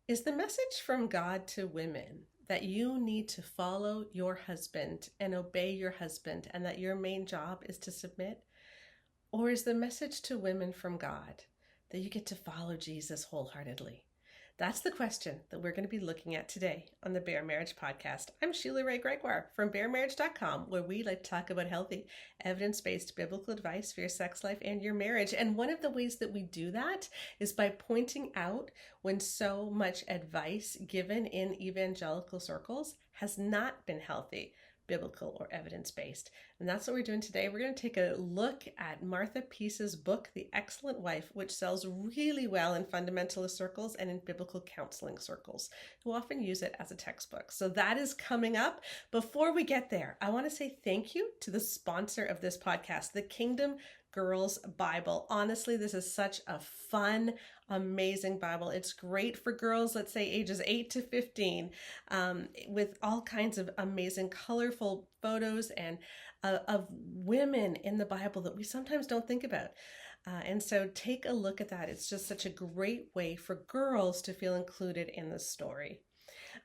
Is the message from God to women that you need to follow your husband and obey your husband and that your main job is to submit? Or is the message to women from God that you get to follow Jesus wholeheartedly? That's the question that we're going to be looking at today on the Bare Marriage Podcast. I'm Sheila Ray Gregoire from baremarriage.com, where we like to talk about healthy, evidence-based biblical advice for your sex life and your marriage. And one of the ways that we do that is by pointing out when so much advice given in evangelical circles has not been healthy, biblical, or evidence-based. And that's what we're doing today. We're going to take a look at Martha Peace's book, The Excellent Wife, which sells really well in fundamentalist circles and in biblical counseling circles, who often use it as a textbook. So that is coming up. Before we get there, I want to say thank you to the sponsor of this podcast, the Kingdom Girls Bible. Honestly, this is such a fun, amazing Bible. It's great for girls, let's say ages 8 to 15, with all kinds of amazing, colorful photos and of women in the Bible that we sometimes don't think about. And so take a look at that. It's just such a great way for girls to feel included in the story.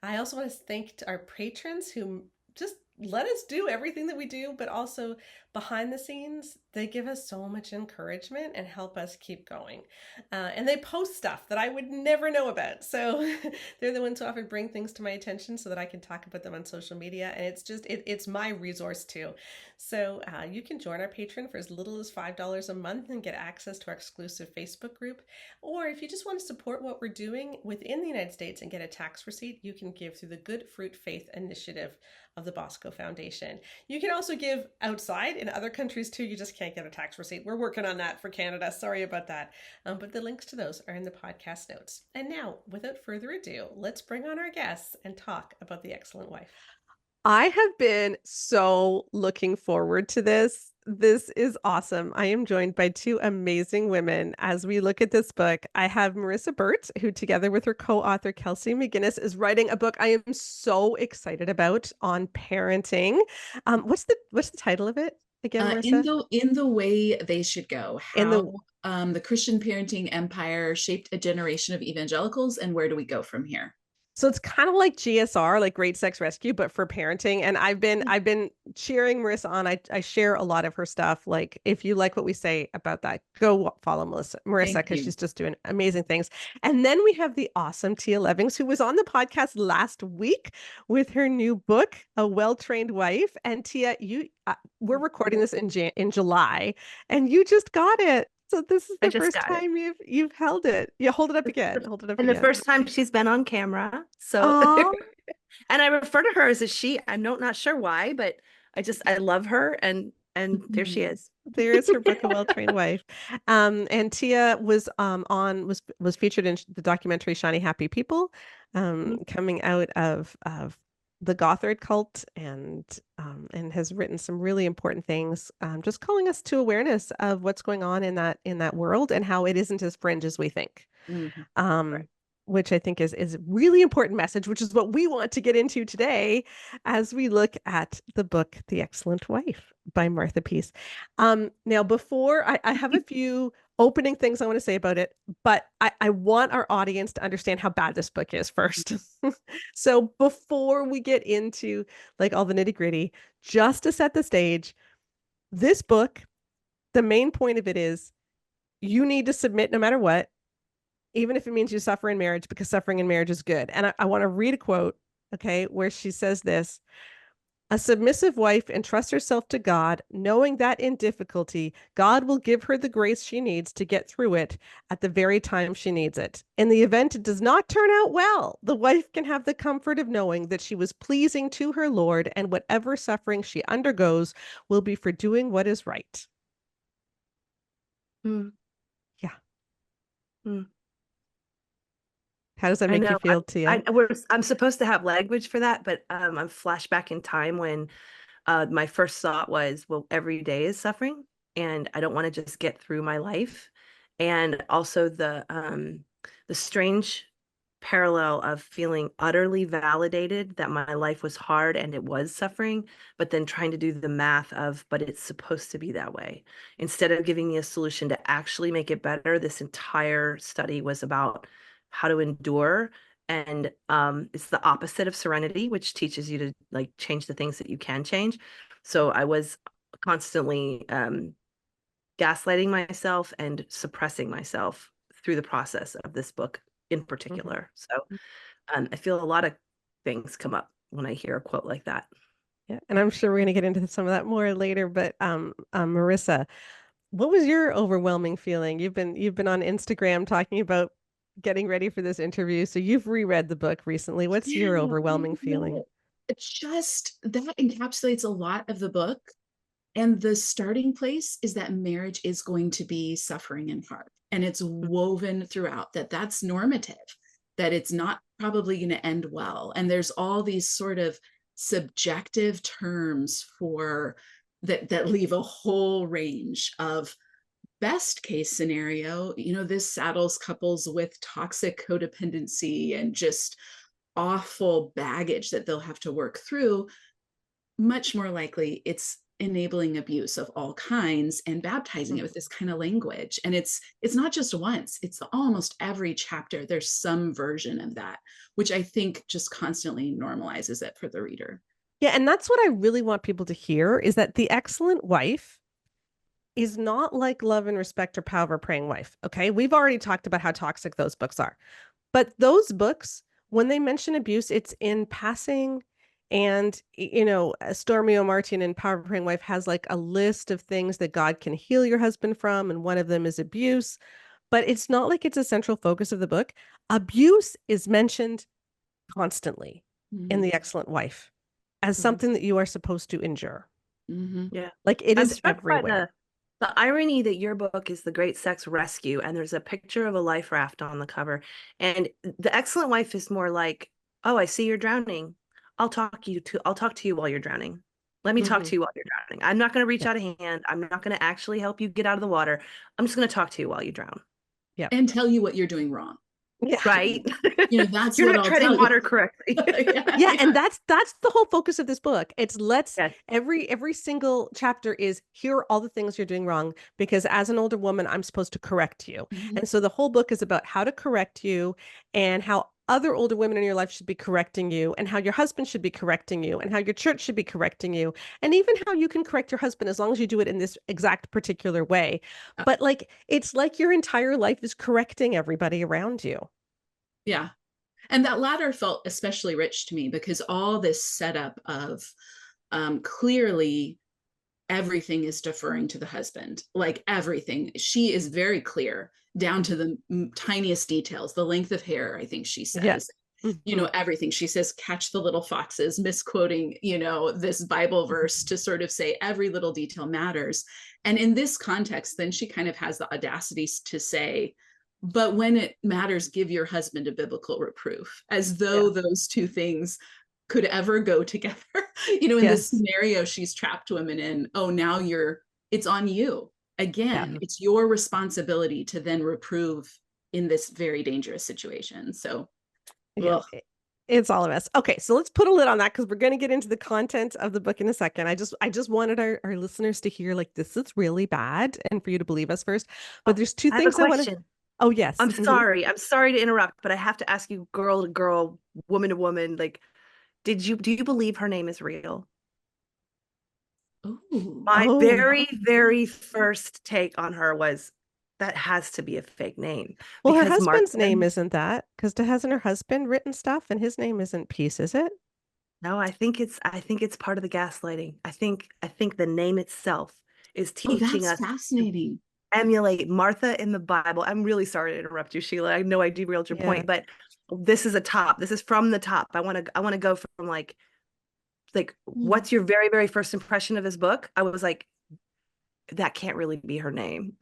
I also want to thank our patrons who just let us do everything that we do, but also behind the scenes, they give us so much encouragement and help us keep going. And they post stuff that I would never know about. So they're the ones who often bring things to my attention so that I can talk about them on social media. And it's just, it's my resource too. So you can join our Patreon for as little as $5 a month and get access to our exclusive Facebook group. Or if you just want to support what we're doing within the United States and get a tax receipt, you can give through the Good Fruit Faith Initiative of the Bosco Foundation. You can also give outside in other countries too. You just can't get a tax receipt. We're working on that for Canada. Sorry about that. But the links to those are in the podcast notes. And now, without further ado, let's bring on our guests and talk about The Excellent Wife. I have been so looking forward to this. This is awesome. I am joined by two amazing women as we look at this book. I have Marissa Burt, who together with her co-author Kelsey McGinnis is writing a book I am so excited about on parenting. What's the title of it again, Marissa? In the way they should go, In how the the Christian parenting empire shaped a generation of evangelicals, and where do we go from here? So it's kind of like GSR, like Great Sex Rescue, but for parenting. And I've been cheering Marissa on. I share a lot of her stuff. Like if you like what we say about that, go follow Marissa, because she's just doing amazing things. And then we have the awesome Tia Levings, who was on the podcast last week with her new book, A Well-Trained Wife. And Tia, we're recording this in July, and you just got it. So this is the first time you've held it. You hold it up again. Hold it up and again. The first time she's been on camera. So and I refer to her as a she. I'm not sure why, but I love her, and there she is. There is her book, A Well-Trained Wife. And Tia was was featured in the documentary Shiny Happy People, coming out of the Gothard cult, and has written some really important things, just calling us to awareness of what's going on in that world and how it isn't as fringe as we think. Right. Which I think is a really important message, which is what we want to get into today as we look at the book, The Excellent Wife by Martha Peace. Now, before I have a few opening things I want to say about it, but I want our audience to understand how bad this book is first. So before we get into like all the nitty gritty, just to set the stage, this book, the main point of it is you need to submit no matter what, even if it means you suffer in marriage, because suffering in marriage is good. And I want to read a quote, okay, where she says this: a submissive wife entrusts herself to God, knowing that in difficulty, God will give her the grace she needs to get through it at the very time she needs it. In the event it does not turn out well, the wife can have the comfort of knowing that she was pleasing to her Lord, and whatever suffering she undergoes will be for doing what is right. Yeah. How does that make you feel, Tia? I'm supposed to have language for that, but I'm flashback in time when my first thought was, well, every day is suffering, and I don't want to just get through my life. And also the strange parallel of feeling utterly validated that my life was hard and it was suffering, but then trying to do the math of, but it's supposed to be that way. Instead of giving me a solution to actually make it better, this entire study was about how to endure And it's the opposite of serenity, which teaches you to like change the things that you can change. So I was constantly gaslighting myself and suppressing myself through the process of this book in particular. So I feel a lot of things come up when I hear a quote like that. Yeah, and I'm sure we're going to get into some of that more later. But Marissa, what was your overwhelming feeling? You've been on Instagram talking about getting ready for this interview, so you've reread the book recently. What's your overwhelming feeling? It's just that encapsulates a lot of the book. And the starting place is that marriage is going to be suffering and hard. And it's woven throughout that's normative, that it's not probably going to end well. And there's all these sort of subjective terms for that leave a whole range of best case scenario. This saddles couples with toxic codependency and just awful baggage that they'll have to work through. Much more likely, it's enabling abuse of all kinds and baptizing it with this kind of language. And it's not just once, it's almost every chapter. There's some version of that, which I think just constantly normalizes it for the reader. Yeah, and that's what I really want people to hear, is that The Excellent Wife is not like Love and Respect or Power of a Praying Wife. Okay, we've already talked about how toxic those books are. But those books, when they mention abuse, it's in passing. And, Stormy O'Martin in Power of a Praying Wife has like a list of things that God can heal your husband from. And one of them is abuse. But it's not like it's a central focus of the book. Abuse is mentioned constantly in The Excellent Wife as something that you are supposed to endure. Yeah. Like it I'm is struck by everywhere. the irony that your book is The Great Sex Rescue, and there's a picture of a life raft on the cover. And The Excellent Wife is more like, oh, I see you're drowning. I'll talk to you while you're drowning. Let me talk to you while you're drowning. I'm not going to reach out a hand. I'm not going to actually help you get out of the water. I'm just going to talk to you while you drown. Yeah. And tell you what you're doing wrong. Yeah. Right. That's you're what not I'll treading tell water you. correctly. Yeah, and that's the whole focus of this book. It's Yes. every single chapter is, here are all the things you're doing wrong, because as an older woman, I'm supposed to correct you. And so the whole book is about how to correct you, and how other older women in your life should be correcting you, and how your husband should be correcting you, and how your church should be correcting you, and even how you can correct your husband as long as you do it in this exact particular way. But like, it's like your entire life is correcting everybody around you. Yeah. And that latter felt especially rich to me, because all this setup of clearly everything is deferring to the husband, like everything. She is very clear down to the tiniest details, the length of hair, I think she says. Yes. Everything. She says, catch the little foxes, misquoting, this Bible verse to sort of say every little detail matters. And in this context, then she kind of has the audacity to say, but when it matters, give your husband a biblical reproof, as though those two things could ever go together. In this scenario she's trapped women in, oh, now it's on you again. It's your responsibility to then reprove in this very dangerous situation. So it's all of us. Okay, so let's put a lid on that, because we're going to get into the content of the book in a second. I just wanted our listeners to hear, like, this is really bad, and for you to believe us first. But there's two things I want to. Oh, yes. I'm sorry. I'm sorry to interrupt, but I have to ask you, girl to girl, woman to woman, like, do you believe her name is real? My very, very first take on her was, that has to be a fake name. Well, her husband's name isn't that, because hasn't her husband written stuff, and his name isn't Peace, is it? No, I think it's part of the gaslighting. I think the name itself is teaching us fascinating. To emulate Martha in the Bible. I'm really sorry to interrupt you, Sheila. I know I derailed your point, but this is this is from the top. I want to go from like what's your very, very first impression of this book? I was like, that can't really be her name.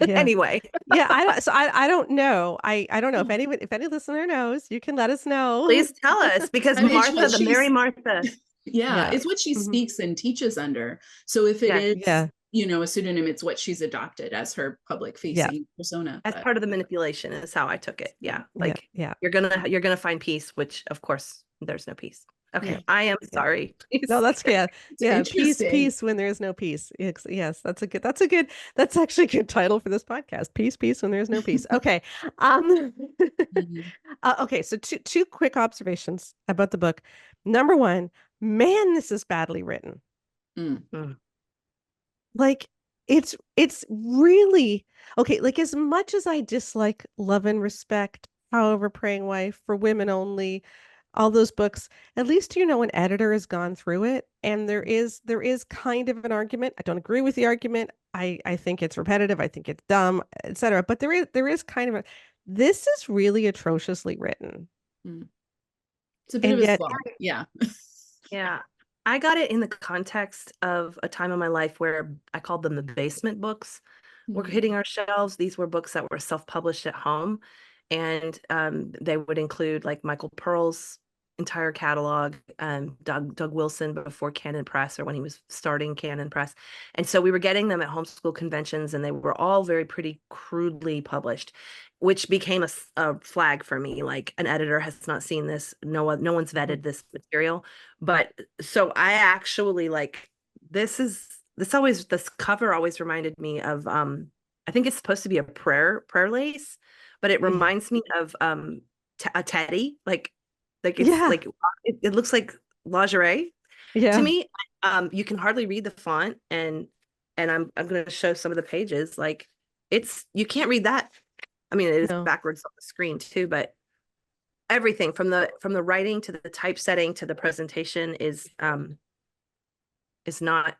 Anyway. I don't know. I don't know if any listener knows, you can let us know. Please tell us, because Martha, the Mary Martha. It's what she speaks and teaches under. So if it is a pseudonym, it's what she's adopted as her public facing persona. As part of the manipulation is how I took it. You're gonna find peace, which of course there's no peace. Okay, Yeah. I am Yeah. sorry. No, that's yeah. Yeah, peace, interesting. peace when there is no peace. Yes, that's actually a good title for this podcast. Peace, peace when there's no peace. Okay. Um Mhm. okay, so two quick observations about the book. Number one, man, this is badly written. Mm. Mm. Like it's really okay, like as much as I dislike Love and Respect, However, Praying Wife, For Women Only, all those books, at least you know an editor has gone through it and there is kind of an argument. I don't agree with the argument. I think it's repetitive, I think it's dumb, etc. But there is kind of a this is really atrociously written. Mm. It's a bit And of a yet slog. Yeah. Yeah. I got it in the context of a time in my life where I called them the basement books were Mhm. hitting our shelves. These were books that were self-published at home, and they would include like Michael Pearl's entire catalog, Doug Wilson before Canon Press or when he was starting Canon Press. And so we were getting them at homeschool conventions, and they were all very pretty crudely published, which became a flag for me. Like, an editor has not seen this. No one's vetted this material. But so I actually like this cover always reminded me of I think it's supposed to be a prayer lace, but it reminds me of a teddy, like it's yeah, like it looks like lingerie to yeah. me. You can hardly read the font, and I'm going to show some of the pages. Like, you can't read that. I mean, it is No. backwards on the screen too, but everything from the writing to the typesetting to the presentation is not,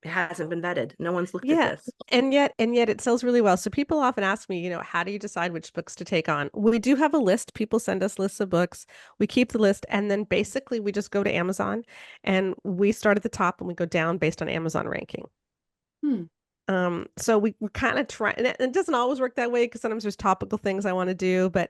it hasn't been vetted. No one's looked at Yeah. this. And yet it sells really well. So people often ask me, how do you decide which books to take on? We do have a list. People send us lists of books. We keep the list, and then basically we just go to Amazon and we start at the top and we go down based on Amazon ranking. Hmm. So we're kind of trying, and it doesn't always work that way because sometimes there's topical things I want to do, but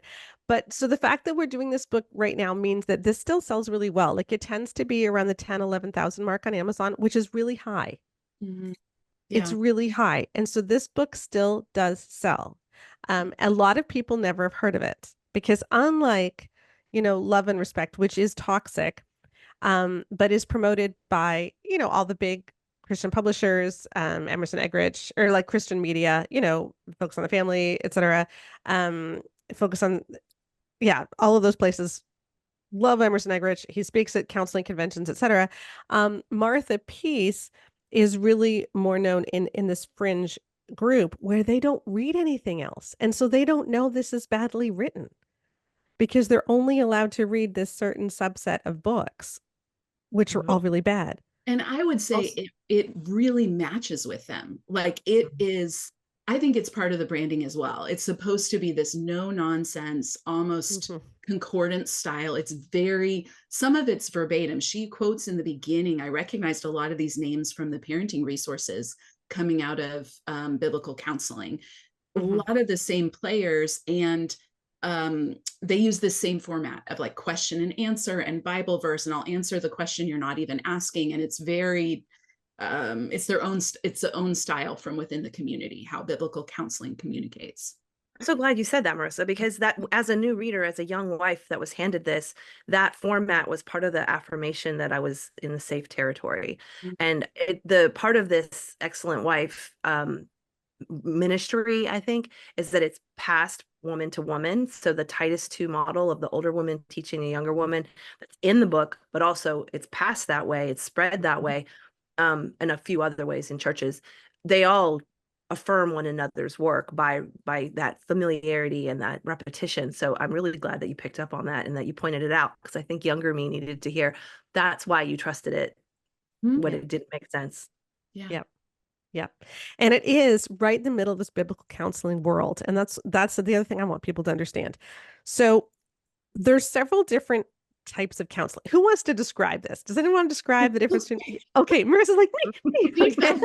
so the fact that we're doing this book right now means that this still sells really well. Like, it tends to be around the 10,000-11,000 mark on Amazon, which is really high. Mhm. It's Yeah. really high. And so this book still does sell. A lot of people never have heard of it because unlike, Love and Respect, which is toxic, but is promoted by, all the big Christian publishers, Emerson Eggerichs, or like Christian media, Focus on the Family, etc. Focus on, yeah, all of those places. Love Emerson Eggerichs. He speaks at counseling conventions, etc. Martha Peace is really more known in this fringe group where they don't read anything else. And so they don't know this is badly written because they're only allowed to read this certain subset of books, which are all really bad. And I would say Also, it really matches with them. Like, it is, I think it's part of the branding as well. It's supposed to be this no nonsense, almost concordant style. It's some of it's verbatim. She quotes in the beginning, I recognized a lot of these names from the parenting resources coming out of biblical counseling. A lot of the same players, and they use this same format of like question and answer and Bible verse, and I'll answer the question you're not even asking. And it's very, it's their own style from within the community, how biblical counseling communicates. I'm so glad you said that, Marissa, because that, as a new reader, as a young wife that was handed this, that format was part of the affirmation that I was in the safe territory. And the part of this excellent wife ministry, I think, is that it's passed woman to woman. So the Titus 2 model of the older woman teaching a younger woman, that's in the book, but also it's passed that way, it's spread that way, and a few other ways in churches. They all affirm one another's work by that familiarity and that repetition. So I'm really glad that you picked up on that and that you pointed it out, because I think younger me needed to hear that's why you trusted it when it didn't make sense. Yeah. Yep. Yeah. And it is right in the middle of this biblical counseling world. And that's the other thing I want people to understand. So there's several different types of counseling. Who wants to describe this? Does anyone describe the difference between? Okay, Marissa's like me. Okay.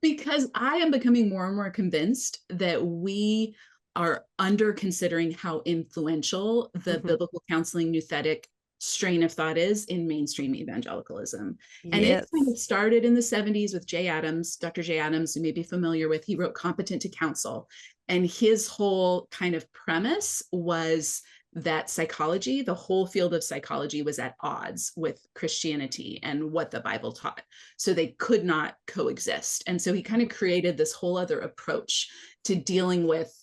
Because I am becoming more and more convinced that we are under considering how influential the biblical counseling nouthetic strain of thought is in mainstream evangelicalism. And it kind of started in the 70s with Dr. J. Adams, you may be familiar with. He wrote Competent to Counsel. And his whole kind of premise was that psychology, the whole field of psychology, was at odds with Christianity and what the Bible taught. So they could not coexist. And so he kind of created this whole other approach to dealing with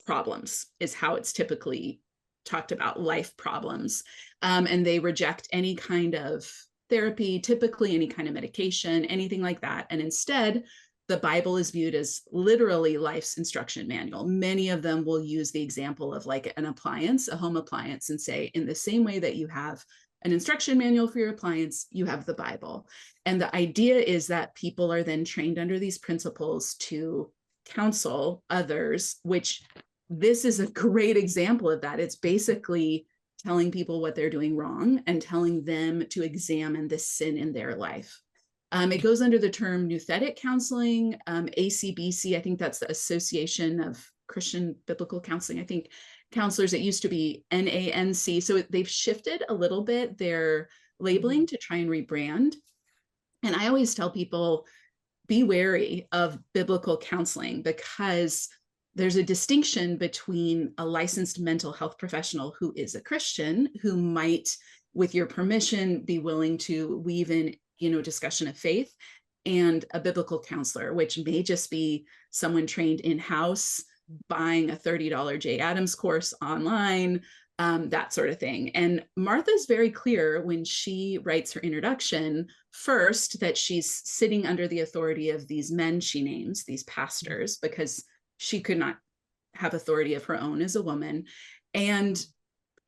problems, is how it's typically talked about, life problems. And they reject any kind of therapy, typically any kind of medication, anything like that. And instead, the Bible is viewed as literally life's instruction manual. Many of them will use the example of like an appliance, a home appliance, and say, in the same way that you have an instruction manual for your appliance, you have the Bible. And the idea is that people are then trained under these principles to counsel others, which this is a great example of that. It's basically telling people what they're doing wrong and telling them to examine the sin in their life. It goes under the term nouthetic counseling, ACBC. I think that's the Association of Christian Biblical Counseling. I think counselors, it used to be NANC. So they've shifted a little bit their labeling to try and rebrand. And I always tell people, be wary of biblical counseling, because there's a distinction between a licensed mental health professional who is a Christian, who might, with your permission, be willing to weave in, discussion of faith, and a biblical counselor, which may just be someone trained in-house, buying a $30 J. Adams course online, that sort of thing. And Martha's very clear when she writes her introduction, first, that she's sitting under the authority of these men she names, these pastors, because she could not have authority of her own as a woman. And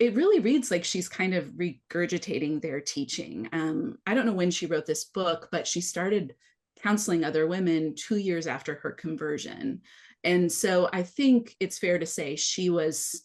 it really reads like she's kind of regurgitating their teaching. I don't know when she wrote this book, but she started counseling other women 2 years after her conversion. And so I think it's fair to say she was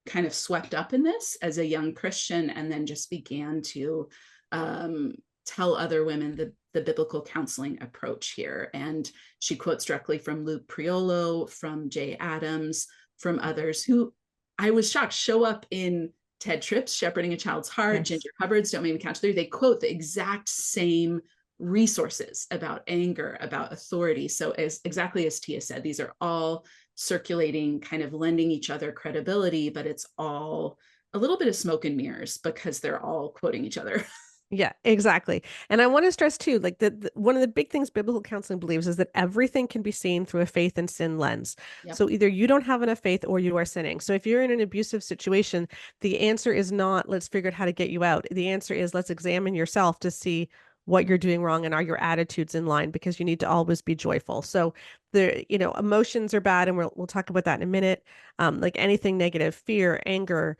kind of swept up in this as a young Christian, and then just began to tell other women the biblical counseling approach here. And she quotes directly from Luke Priolo, from J. Adams, from others who, I was shocked, show up in TED Tripp's Shepherding a Child's Heart, yes. Ginger Hubbard's Don't Make Me Count to 3. They quote the exact same resources about anger, about authority. So exactly as Tia said, these are all circulating, kind of lending each other credibility, but it's all a little bit of smoke and mirrors because they're all quoting each other. Yeah, exactly. And I want to stress too, like one of the big things biblical counseling believes is that everything can be seen through a faith and sin lens. Yep. So either you don't have enough faith or you are sinning. So if you're in an abusive situation, the answer is not, let's figure out how to get you out. The answer is, let's examine yourself to see what you're doing wrong and are your attitudes in line, because you need to always be joyful. So emotions are bad, and we'll talk about that in a minute. Like anything negative, fear, anger,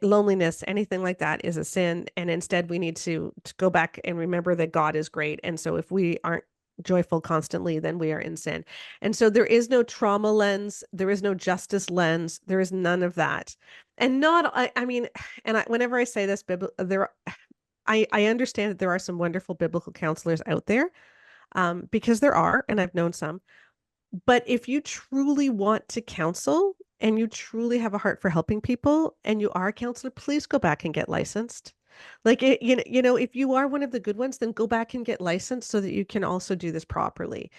loneliness, anything like that is a sin. And instead we need to go back and remember that God is great. And so if we aren't joyful constantly, then we are in sin. And so there is no trauma lens. There is no justice lens. There is none of that. And whenever I say this, I understand that there are some wonderful biblical counselors out there, because there are, and I've known some. But if you truly want to counsel and you truly have a heart for helping people and you are a counselor, please go back and get licensed. Like, if you are one of the good ones, then go back and get licensed so that you can also do this properly.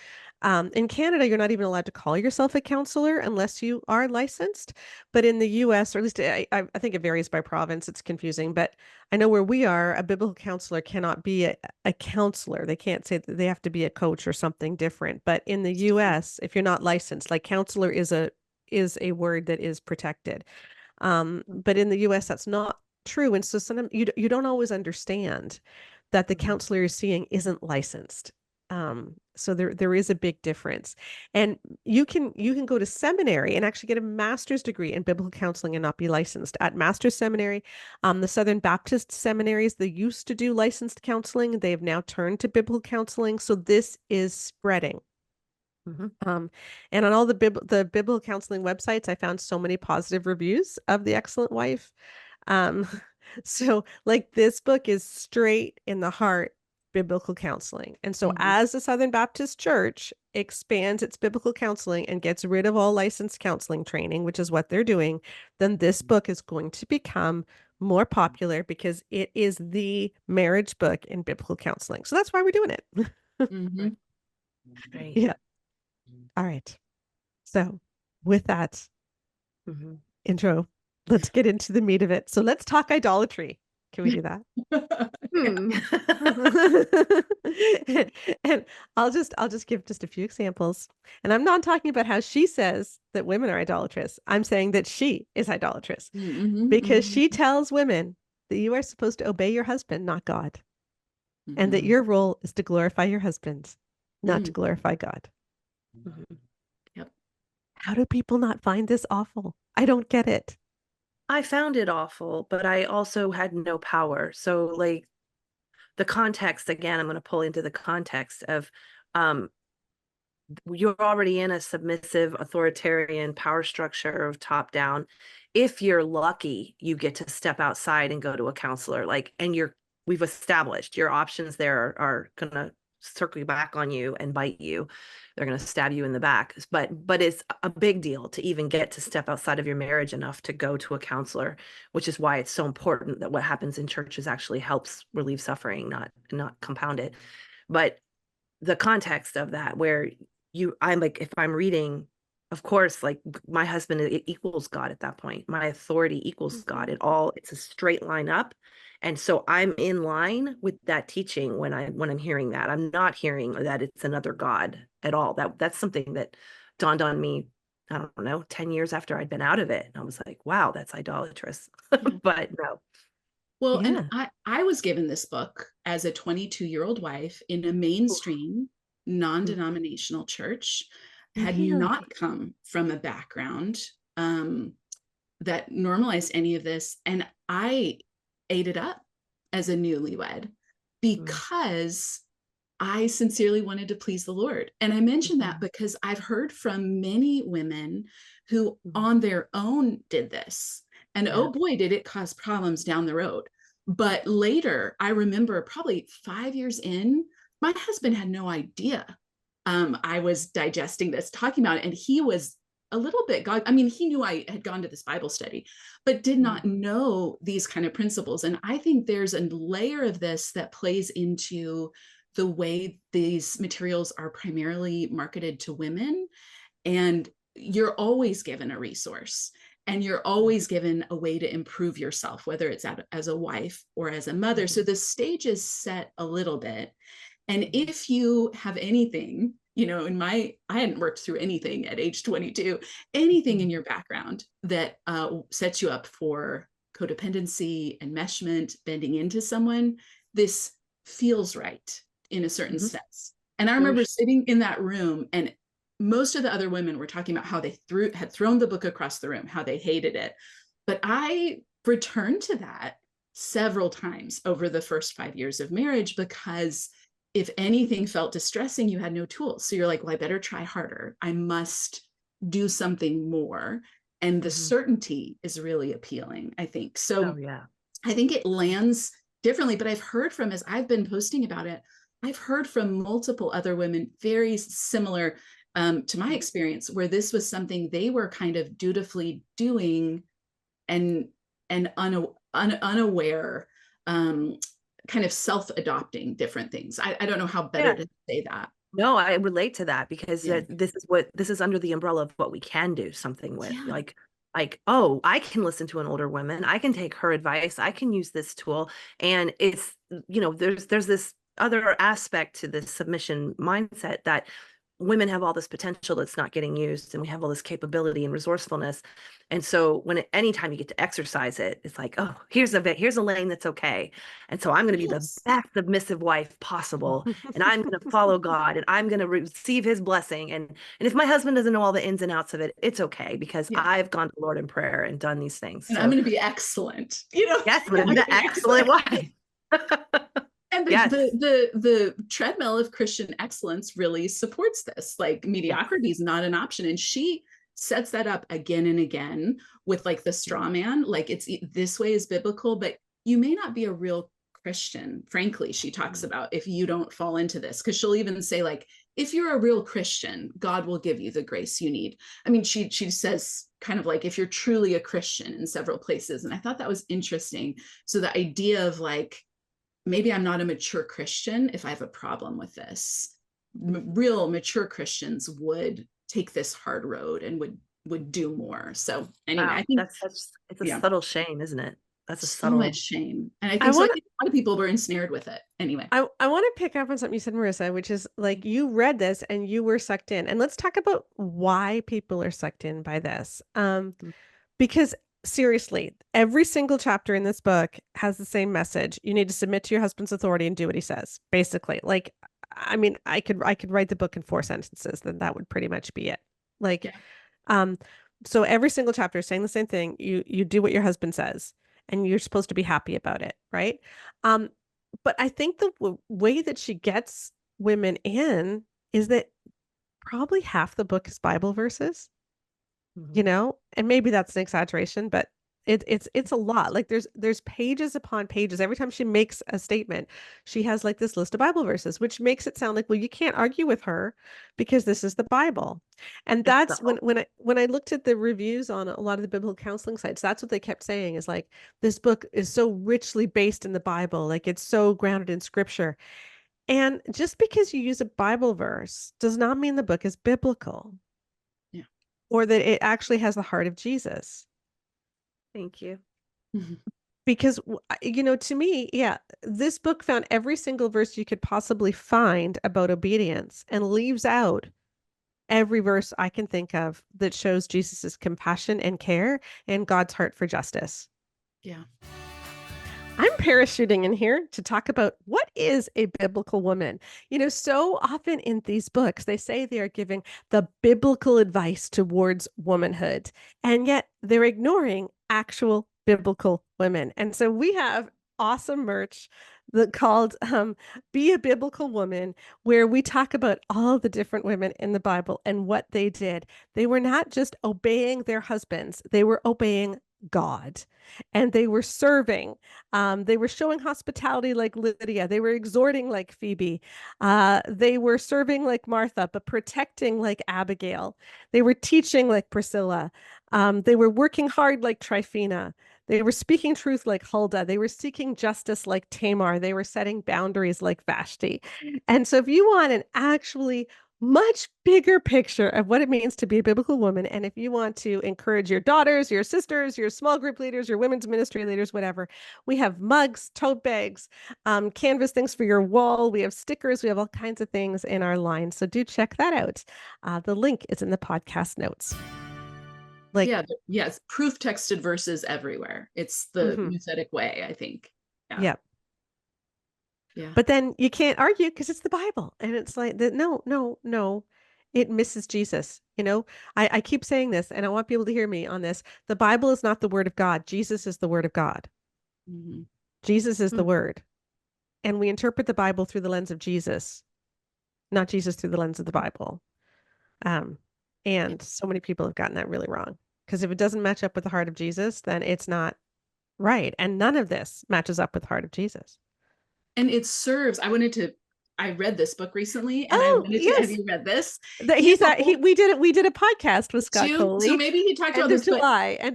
In Canada, you're not even allowed to call yourself a counselor unless you are licensed. But in the US, or at least I think it varies by province, it's confusing. But I know where we are, a biblical counselor cannot be a counselor. They can't say that they have to be a coach or something different. But in the US, if you're not licensed, like counselor is a word that is protected. But in the US, that's not true. And so sometimes you don't always understand that the counselor you're seeing isn't licensed. So there is a big difference. And you can go to seminary and actually get a master's degree in biblical counseling and not be licensed. At Master's Seminary, the Southern Baptist seminaries, they used to do licensed counseling. They have now turned to biblical counseling. So this is spreading. Mm-hmm. And on all the biblical counseling websites, I found so many positive reviews of The Excellent Wife. So like this book is straight in the heart biblical counseling. And so as the Southern Baptist Church expands its biblical counseling and gets rid of all licensed counseling training, which is what they're doing, then this book is going to become more popular because it is the marriage book in biblical counseling. So that's why we're doing it. Right. Yeah. All right. So with that, intro. Let's get into the meat of it. So let's talk idolatry. Can we do that? And I'll just give just a few examples. And I'm not talking about how she says that women are idolatrous. I'm saying that she is idolatrous because she tells women that you are supposed to obey your husband, not God, and that your role is to glorify your husband, not to glorify God. Yep. How do people not find this awful? I don't get it. I found it awful, but I also had no power. So like the context, again, I'm going to pull into the context of you're already in a submissive authoritarian power structure of top down. If you're lucky, you get to step outside and go to a counselor, like, and we've established your options there are going to circle back on you and bite you. They're going to stab you in the back. But it's a big deal to even get to step outside of your marriage enough to go to a counselor, which is why it's so important that what happens in churches actually helps relieve suffering, not compound it. But the context of that, where I'm like, if I'm reading, of course, like my husband, it equals God at that point. My authority equals God. It's a straight line up. And so I'm in line with that teaching when I'm hearing that. I'm not hearing that it's another God at all. That's something that dawned on me, I don't know, 10 years after I'd been out of it. And I was like, wow, that's idolatrous. But no. Well, and I was given this book as a 22-year-old wife in a mainstream non-denominational church, had not come from a background that normalized any of this. And I ate it up as a newlywed because I sincerely wanted to please the Lord. And I mention that because I've heard from many women who on their own did this. And oh boy, did it cause problems down the road. But later, I remember probably 5 years in, my husband had no idea I was digesting this, talking about it. And he was a little bit, he knew I had gone to this Bible study, but did not know these kind of principles. And I think there's a layer of this that plays into the way these materials are primarily marketed to women. And you're always given a resource. And you're always given a way to improve yourself, whether it's as a wife or as a mother. So the stage is set a little bit. And if you have anything, I hadn't worked through anything at age 22, anything in your background that sets you up for codependency, enmeshment, bending into someone, this feels right in a certain sense. And I remember sitting in that room, and most of the other women were talking about how they had thrown the book across the room, how they hated it. But I returned to that several times over the first 5 years of marriage, because if anything felt distressing, you had no tools. So you're like, well, I better try harder. I must do something more. And the certainty is really appealing, I think. So I think it lands differently, but I've heard from, as I've been posting about it, I've heard from multiple other women very similar to my experience, where this was something they were kind of dutifully doing and unaware, kind of self-adopting different things. I don't know how better to say that. No, I relate to that, because this is under the umbrella of what we can do something with. Like, oh, I can listen to an older woman. I can take her advice. I can use this tool. And it's, there's this other aspect to this submission mindset that women have all this potential that's not getting used, and we have all this capability and resourcefulness. And so anytime you get to exercise it, it's like, oh, here's a lane that's okay. And so I'm going to be the best submissive wife possible. And I'm going to follow God, and I'm going to receive his blessing. And if my husband doesn't know all the ins and outs of it, it's okay, because I've gone to the Lord in prayer and done these things. And I'm going to be excellent. Yes, I'm going to be the excellent wife. And the treadmill of Christian excellence really supports this. Like, mediocrity is not an option. And she sets that up again and again with like the straw man, like this way is biblical, but you may not be a real Christian. Frankly, she talks about, if you don't fall into this, because she'll even say, like, if you're a real Christian, God will give you the grace you need. I mean, she says kind of like, if you're truly a Christian, in several places. And I thought that was interesting. So the idea of like, maybe I'm not a mature Christian if I have a problem with this. Real mature Christians would take this hard road and would would do more. So anyway, Wow, I think, it's a yeah, subtle shame, isn't it? That's a so much subtle. shame. And I I think so. I want think a lot of people were ensnared with it. Anyway, I want to pick up on something you said, Marissa, which is like you read this and you were sucked in. And let's talk about why people are sucked in by this. Because seriously, every single chapter in this book has the same message. You need to submit to your husband's authority and do what he says. Basically, like, I mean, I could write the book in 4 sentences, then that would pretty much be it. Like, yeah. So every single chapter is saying the same thing. You do what your husband says, and you're supposed to be happy about it, right? But I think the way that she gets women in is that probably half the book is Bible verses, you know, and maybe that's an exaggeration, but it's a lot. Like there's pages upon pages. Every time she makes a statement, she has like this list of Bible verses, which makes it sound like, well, you can't argue with her because this is the Bible. And that's when I looked at the reviews on a lot of the biblical counseling sites, that's what they kept saying is like, this book is so richly based in the Bible, like it's so grounded in scripture. And just because you use a Bible verse does not mean the book is biblical. Yeah. Or that it actually has the heart of Jesus. Thank you. Because, you know, to me, yeah, this book found every single verse you could possibly find about obedience and leaves out every verse I can think of that shows Jesus's compassion and care and God's heart for justice. Yeah. I'm parachuting in here to talk about what is a biblical woman. You know, so often in these books, they say they are giving the biblical advice towards womanhood, and yet they're ignoring actual biblical women. And so we have awesome merch that called Be a Biblical Woman, where we talk about all the different women in the Bible and what they did. They were not just obeying their husbands, they were obeying God, and they were serving. They were showing hospitality like Lydia. They were exhorting like Phoebe. They were serving like Martha, but protecting like Abigail. They were teaching like Priscilla. They were working hard like Tryphena. They were speaking truth like Huldah. They were seeking justice like Tamar. They were setting boundaries like Vashti. And so if you want an actually much bigger picture of what it means to be a biblical woman, and if you want to encourage your daughters, your sisters, your small group leaders, your women's ministry leaders, whatever, we have mugs, tote bags, canvas things for your wall. We have stickers. We have all kinds of things in our line. So do check that out. The link is in the podcast notes. Like, yes, proof texted verses everywhere. It's the Misuse way, I think. Yeah. Yeah. But then you can't argue because it's the Bible. And it's like, no, it misses Jesus. You know, I keep saying this and I want people to hear me on this. The Bible is not the word of God. Jesus is the word of God. Jesus is the word. And we interpret the Bible through the lens of Jesus, not Jesus through the lens of the Bible. And so many people have gotten that really wrong. Because if it doesn't match up with the heart of Jesus, then it's not right. And none of this matches up with the heart of Jesus. And it serves, I read this book recently and I wanted to, have you read this? We did a podcast with Scott Coley. So maybe he talked about this. End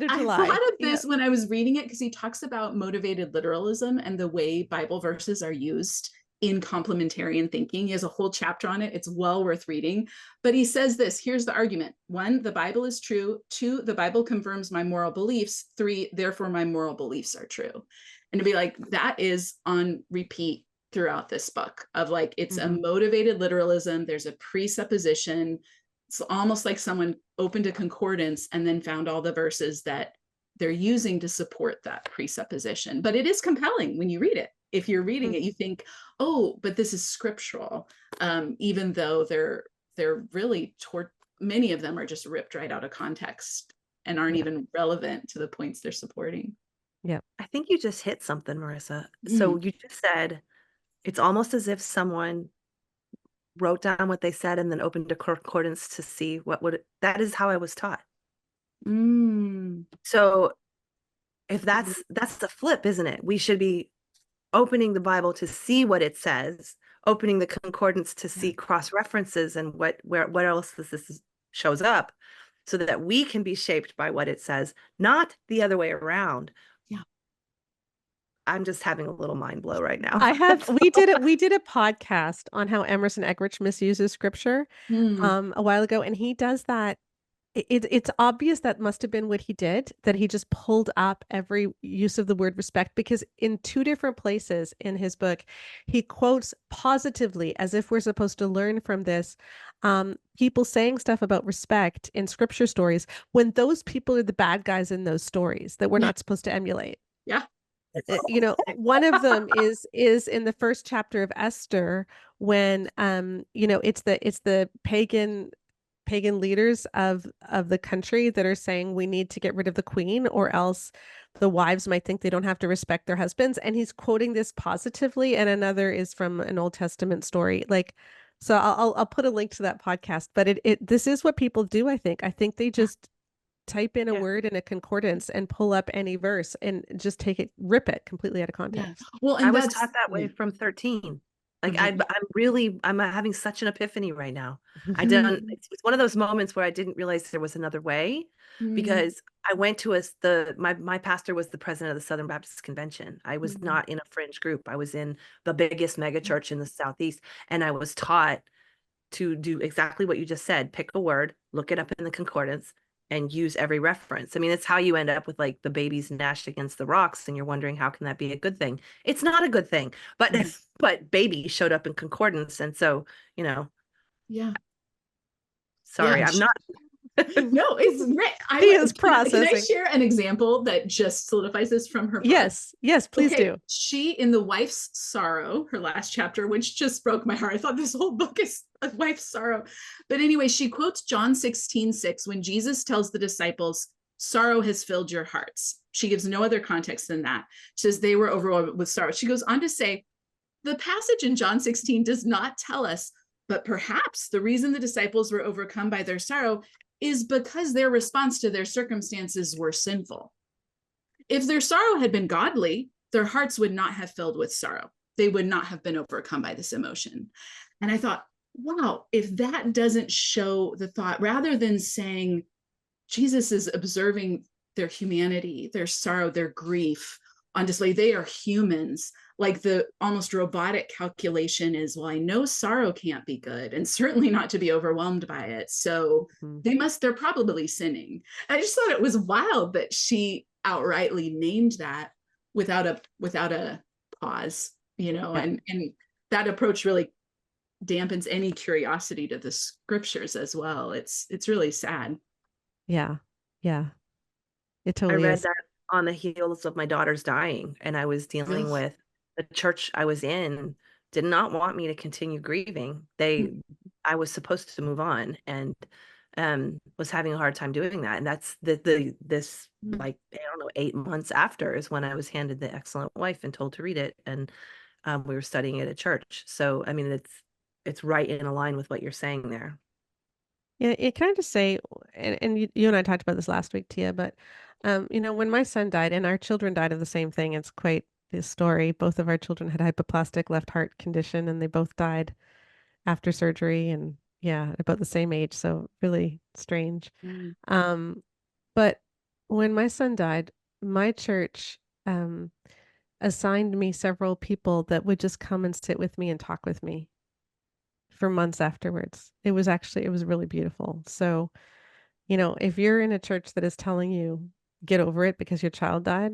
of July. I thought of this when I was reading it because he talks about motivated literalism and the way Bible verses are used in complementarian thinking. He has a whole chapter on it. It's well worth reading. But he says this, here's the argument. 1, the Bible is true. 2, the Bible confirms my moral beliefs. 3, therefore my moral beliefs are true. And to be like, that is on repeat throughout this book of like, it's a motivated literalism. There's a presupposition. It's almost like someone opened a concordance and then found all the verses that they're using to support that presupposition. But it is compelling when you read it. If you're reading it, you think, oh, but this is scriptural, even though they're really many of them are just ripped right out of context and aren't even relevant to the points they're supporting. Yeah. I think you just hit something, Marissa. So you just said it's almost as if someone wrote down what they said and then opened a concordance to see that is how I was taught. So if that's the flip, isn't it? We should be opening the Bible to see what it says, opening the concordance to see cross references and what else this shows up, so that we can be shaped by what it says, not the other way around. Yeah. I'm just having a little mind blow right now. We did a podcast on how Emerson Eggerichs misuses scripture a while ago, and he does that it's obvious that must have been what he did, that he just pulled up every use of the word respect, because in two different places in his book, he quotes positively, as if we're supposed to learn from this, people saying stuff about respect in scripture stories when those people are the bad guys in those stories that we're not supposed to emulate. Yeah. You know, one of them is in the first chapter of Esther, when you know, it's the pagan leaders of the country that are saying we need to get rid of the queen, or else the wives might think they don't have to respect their husbands, and he's quoting this positively. And another is from an Old Testament story. Like, so I'll put a link to that podcast, but this is what people do. I think they just type in a word in a concordance and pull up any verse and just rip it completely out of context. Yeah. Well, and I was taught that way from 13. Like I'm having such an epiphany right now. It's one of those moments where I didn't realize there was another way, because I went to my pastor was the president of the Southern Baptist Convention. I was not in a fringe group. I was in the biggest mega church in the Southeast, and I was taught to do exactly what you just said. Pick a word, look it up in the concordance, and use every reference. I mean, it's how you end up with like the babies gnashed against the rocks, and you're wondering, how can that be a good thing? It's not a good thing, but baby showed up in concordance. And so, you know, sorry, I'm not. No, it's great. He is processing. Can I share an example that just solidifies this from her book? Yes, please do. She, in The Wife's Sorrow, her last chapter, which just broke my heart. I thought this whole book is a wife's sorrow. But anyway, she quotes John 16:6 when Jesus tells the disciples, sorrow has filled your hearts. She gives no other context than that. She says they were overwhelmed with sorrow. She goes on to say, the passage in John 16 does not tell us, but perhaps the reason the disciples were overcome by their sorrow is because their response to their circumstances were sinful. If their sorrow had been godly, their hearts would not have filled with sorrow. They would not have been overcome by this emotion. And I thought, wow, if that doesn't show the thought, rather than saying Jesus is observing their humanity, their sorrow, their grief on display, they are humans. Like the almost robotic calculation is, well, I know sorrow can't be good, and certainly not to be overwhelmed by it. So they're probably sinning. I just thought it was wild that she outrightly named that without a pause, you know, and that approach really dampens any curiosity to the scriptures as well. It's really sad. Yeah. It totally I read is. that on the heels of my daughter's dying, and I was dealing with the church I was in did not want me to continue grieving. I was supposed to move on, and was having a hard time doing that. And that's this like, I don't know, 8 months after is when I was handed The Excellent Wife and told to read it. And we were studying it at church. So, I mean, it's right in line with what you're saying there. Yeah, it kind of just say, and you and I talked about this last week, Tia, but you know, when my son died, and our children died of the same thing, it's quite this story. Both of our children had hypoplastic left heart condition, and they both died after surgery, and about the same age. So really strange. But when my son died, my church assigned me several people that would just come and sit with me and talk with me for months afterwards. It was really beautiful. So, you know, if you're in a church that is telling you get over it because your child died,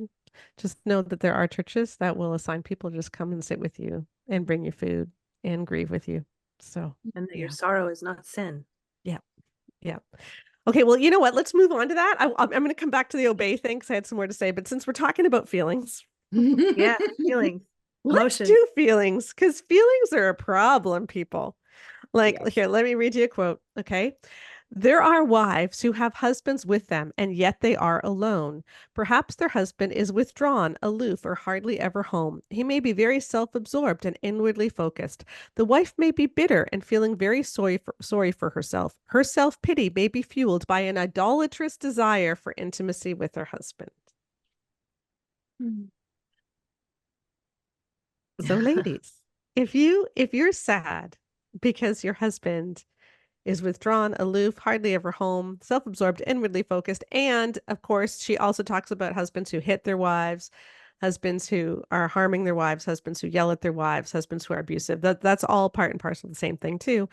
just know that there are churches that will assign people to just come and sit with you and bring you food and grieve with you. So, and that your sorrow is not sin. Yeah. Okay, well, you know what? Let's move on to that. I'm going to come back to the obey thing because I had some more to say. But since we're talking about feelings, feelings, let's do feelings, because feelings are a problem, people. Like, here, let me read you a quote. Okay. There are wives who have husbands with them, and yet they are alone. Perhaps their husband is withdrawn, aloof, or hardly ever home. He may be very self-absorbed and inwardly focused. The wife may be bitter and feeling very sorry for herself. Her self-pity may be fueled by an idolatrous desire for intimacy with her husband. So, ladies, if you're sad because your husband is withdrawn, aloof, hardly ever home, self-absorbed, inwardly focused. And of course, she also talks about husbands who hit their wives, husbands who are harming their wives, husbands who yell at their wives, husbands who are abusive. That's all part and parcel of the same thing too.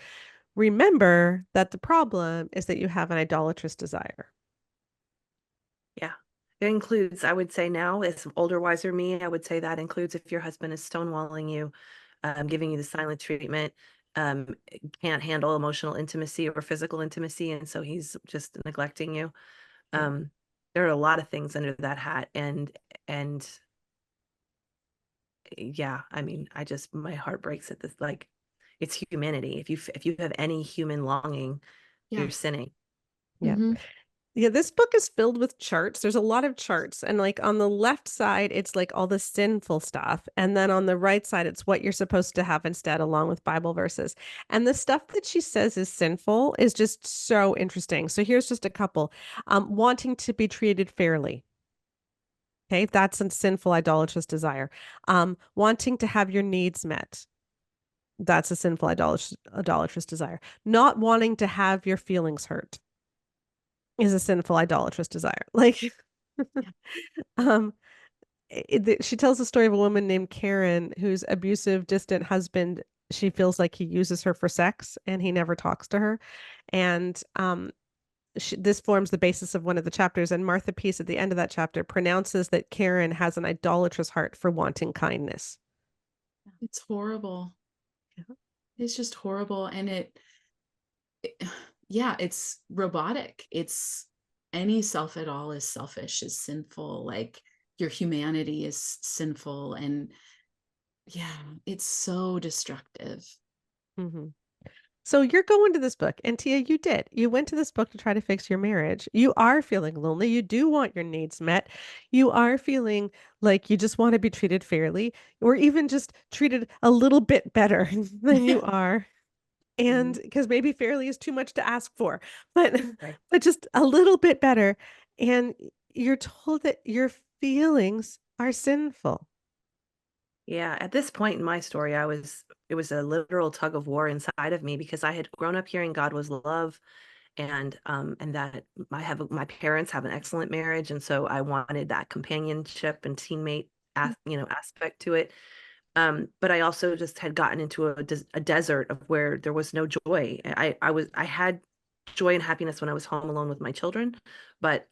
remember that the problem is that you have an idolatrous desire. Yeah. It includes, I would say now, as older, wiser me, I would say that includes if your husband is stonewalling you, giving you the silent treatment, can't handle emotional intimacy or physical intimacy, and so he's just neglecting you. Yeah. There are a lot of things under that hat, and yeah, I mean, my heart breaks at this. Like, it's humanity. If you have any human longing, Yeah. you're sinning. Yeah. Mhm. Yeah, this book is filled with charts. There's a lot of charts. And like on the left side, it's like all the sinful stuff. And then on the right side, it's what you're supposed to have instead, along with Bible verses. And the stuff that she says is sinful is just so interesting. So here's just a couple. Wanting to be treated fairly. Okay, that's a sinful, idolatrous desire. Wanting to have your needs met. That's a sinful, idolatrous desire. Not wanting to have your feelings hurt is a sinful, idolatrous desire. Like, um, she tells the story of a woman named Karen whose abusive, distant husband, she feels like he uses her for sex and he never talks to her. And this forms the basis of one of the chapters. And Martha Peace at the end of that chapter pronounces that Karen has an idolatrous heart for wanting kindness. It's horrible. Yeah. It's just horrible. And yeah, it's robotic. It's any self at all is selfish, is sinful. Like your humanity is sinful. And yeah, it's so destructive. Mm-hmm. So you're going to this book, and Tia, you did. You went to this book to try to fix your marriage. You are feeling lonely. You do want your needs met. You are feeling like you just want to be treated fairly, or even just treated a little bit better than you are. And because maybe fairly is too much to ask for, but Right. but just a little bit better. And you're told that your feelings are sinful. Yeah, at this point in my story, it was a literal tug of war inside of me because I had grown up hearing God was love, and that my parents have an excellent marriage, and so I wanted that companionship and teammate aspect to it. But I also just had gotten into a desert of where there was no joy. I had joy and happiness when I was home alone with my children, but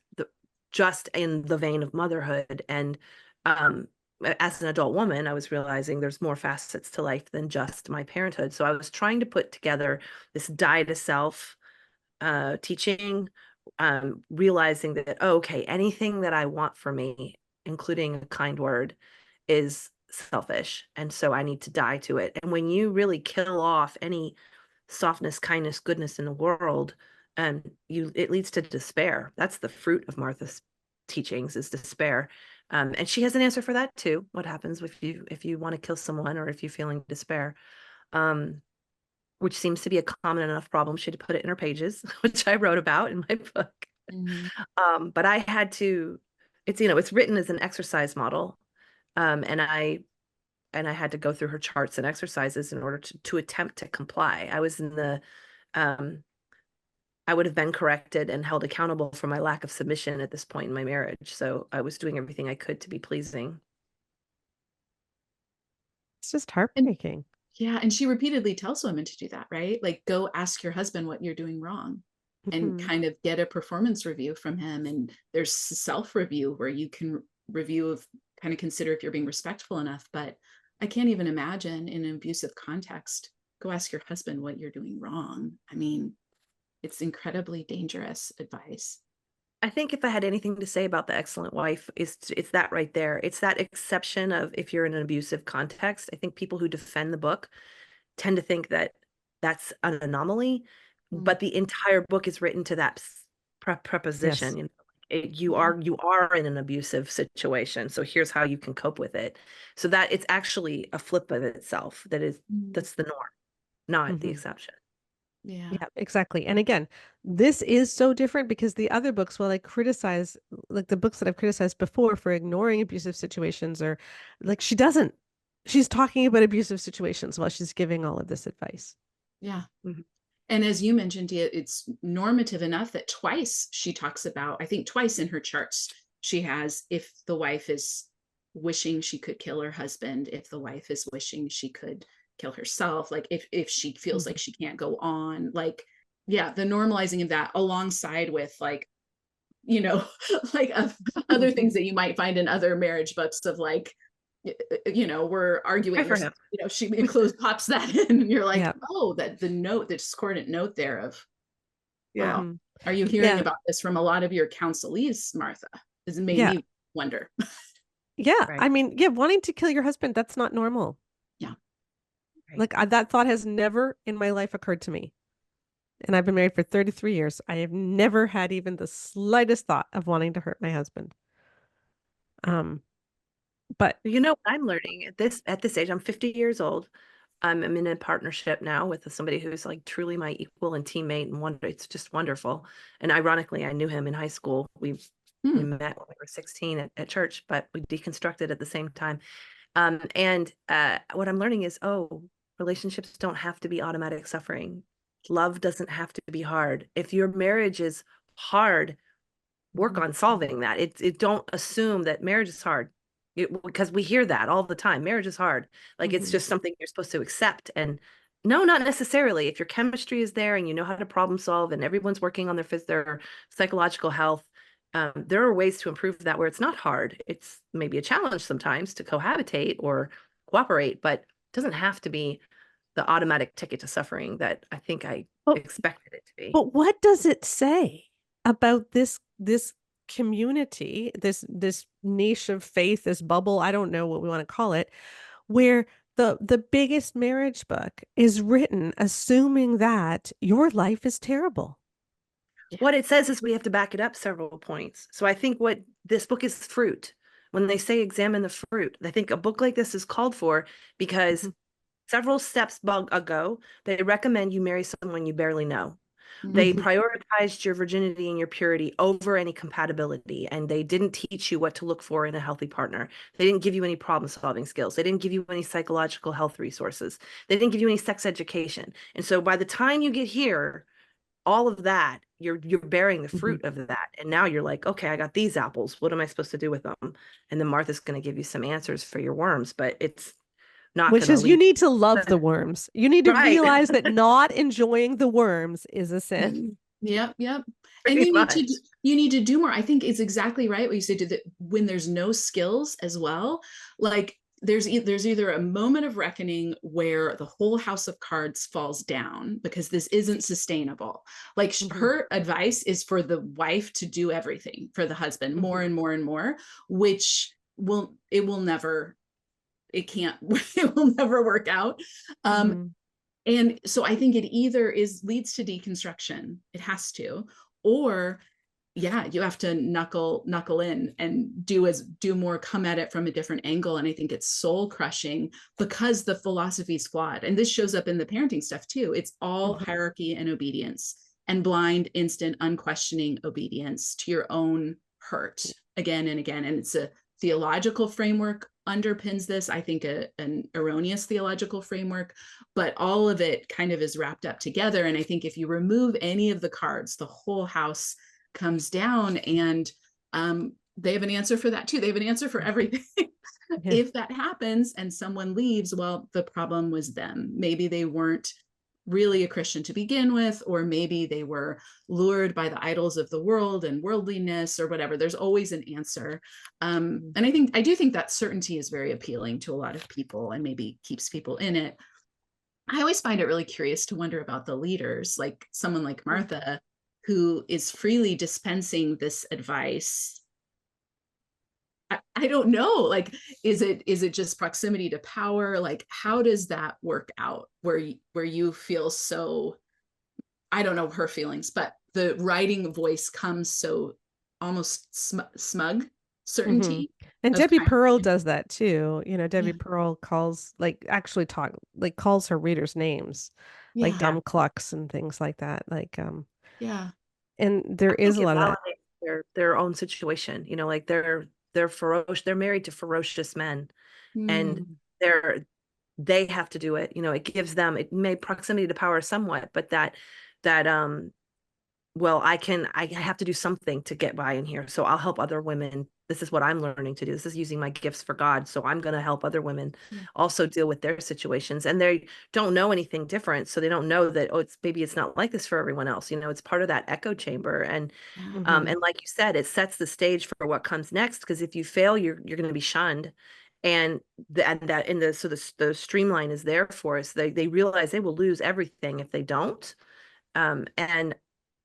just in the vein of motherhood and um as an adult woman, I was realizing there's more facets to life than just my parenthood. So I was trying to put together this die to self teaching, realizing that, oh, okay, anything that I want for me, including a kind word, is selfish. And so I need to die to it. And when you really kill off any softness, kindness, goodness in the world, it leads to despair. That's the fruit of Martha's teachings, is despair. And she has an answer for that too. What happens if you want to kill someone or if you're feeling despair? Which seems to be a common enough problem. She had to put it in her pages, which I wrote about in my book. Mhm. But I had to, it's written as an exercise model. And I had to go through her charts and exercises in order to attempt to comply. Um, I would have been corrected and held accountable for my lack of submission at this point in my marriage. So I was doing everything I could to be pleasing. It's just And heartbreaking. yeah, and she repeatedly tells women to do that, right? Like, go ask your husband what you're doing wrong and Mhm. kind of get a performance review from him. And there's self-review where you can review of kind of consider if you're being respectful enough. But I can't even imagine in an abusive context, go ask your husband what you're doing wrong. I mean, it's incredibly dangerous advice. I think if I had anything to say about The Excellent Wife, it's that right there. It's that exception of if you're in an abusive context. I think people who defend the book tend to think that that's an anomaly, Mm. but the entire book is written to that preposition. Yes. You are in an abusive situation, so here's how you can cope with it. So that it's actually a flip of itself. That's the norm, not the Mhm. exception. Yeah. Yeah, exactly. And again, this is so different because the other books, while I criticize, like the books that I've criticized before for ignoring abusive situations, or like she doesn't. She's talking about abusive situations while she's giving all of this advice. Yeah. Mhm. And as you mentioned, it's normative enough that twice she talks about, I think twice in her charts, she has if the wife is wishing she could kill her husband, if the wife is wishing she could kill herself, like if she feels like she can't go on, like, yeah, the normalizing of that alongside with like, you know, like other things that you might find in other marriage books of like, you know, we're arguing, Good for him. you know, she close pops that in and you're like, Yeah. oh, that the discordant note there of, Yeah. wow. Are you hearing about this from a lot of your counselees, Martha? This made me wonder. Yeah. Right. I mean, yeah, wanting to kill your husband, that's not normal. Yeah. Right. Like that thought has never in my life occurred to me. And I've been married for 33 years. I have never had even the slightest thought of wanting to hurt my husband. But You know, I'm learning at this age, I'm 50 years old. I'm in a partnership now with somebody who's like truly my equal and teammate, and it's just wonderful. And ironically, I knew him in high school. We met when we were 16 at church, but we deconstructed at the same time. And what I'm learning is, relationships don't have to be automatic suffering. Love doesn't have to be hard. If your marriage is hard, work on solving that. It don't assume that marriage is hard. Because we hear that all the time. Marriage is hard. Like it's just something you're supposed to accept. And no, not necessarily. If your chemistry is there and you know how to problem solve and everyone's working on their psychological health, there are ways to improve that where it's not hard. It's maybe a challenge sometimes to cohabitate or cooperate, but it doesn't have to be the automatic ticket to suffering that I think I expected it to be. But what does it say about this community, this niche of faith, this bubble, I don't know what we want to call it, where the biggest marriage book is written assuming that your life is terrible? What it says is we have to back it up several points. So I think what this book is fruit. When they say examine the fruit, I think a book like this is called for because several steps ago, they recommend you marry someone you barely know. They prioritized your virginity and your purity over any compatibility, and they didn't teach you what to look for in a healthy partner. They didn't give you any problem-solving skills. They didn't give you any psychological health resources. They didn't give you any sex education. And so by the time you get here, all of that, you're bearing the fruit of that. And now you're like, okay, I got these apples. What am I supposed to do with them? And then Martha's going to give you some answers for your worms, but it's not Which is you need to love the worms. You need to realize that not enjoying the worms is a sin. Yep. And you need to do more. I think it's exactly right what you said, that when there's no skills as well, like there's either a moment of reckoning where the whole house of cards falls down because this isn't sustainable. Like her advice is for the wife to do everything for the husband more and more and more, which it will never work out. And so I think it either leads to deconstruction, it has to, or you have to knuckle in and do more, come at it from a different angle. And I think it's soul crushing because the philosophy is flawed. And this shows up in the parenting stuff too. It's all hierarchy and obedience and blind, instant, unquestioning obedience to your own hurt again and again. And it's a theological framework underpins this, I think an erroneous theological framework, but all of it kind of is wrapped up together. And I think if you remove any of the cards, the whole house comes down. And they have an answer for that too. They have an answer for everything. If that happens and someone leaves, well, the problem was them. Maybe they weren't really a Christian to begin with, or maybe they were lured by the idols of the world and worldliness or whatever. There's always an answer. And I do think that certainty is very appealing to a lot of people and maybe keeps people in it. I always find it really curious to wonder about the leaders, like someone like Martha, who is freely dispensing this advice. I don't know, like, is it just proximity to power? Like, how does that work out where you feel so, I don't know her feelings, but the writing voice comes so almost smug certainty. And Debbie Pearl does that too. You know, Debbie Pearl calls calls her readers names, like dumb clucks and things like that. Like, and there is a lot of that. Their own situation, you know, like they're ferocious, they're married to ferocious men and they have to do it. You know, it gives them, it may proximity to power somewhat, but that well, I have to do something to get by in here. So I'll help other women. This is what I'm learning to do. This is using my gifts for God. So I'm going to help other women Yeah. also deal with their situations. And they don't know anything different. So they don't know that, oh, maybe it's not like this for everyone else. It's part of that echo chamber. And, Mhm. and like you said, it sets the stage for what comes next. Because if you fail, you're going to be shunned. And the streamline is there for us. They realize they will lose everything if they don't. And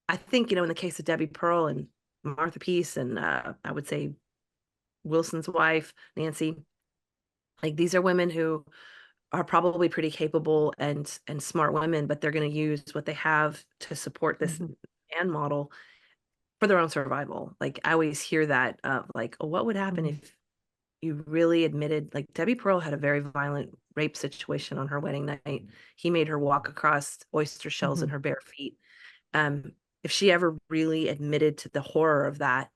I think, in the case of Debbie Pearl and Martha Peace and I would say Wilson's wife, Nancy, like these are women who are probably pretty capable and smart women, but they're going to use what they have to support this Mhm. man model for their own survival. Like I always hear that of like, oh, what would happen Mhm. if you really admitted, like Debbie Pearl had a very violent rape situation on her wedding night. He made her walk across oyster shells in Mhm. her bare feet. Um, if she ever really admitted to the horror of that,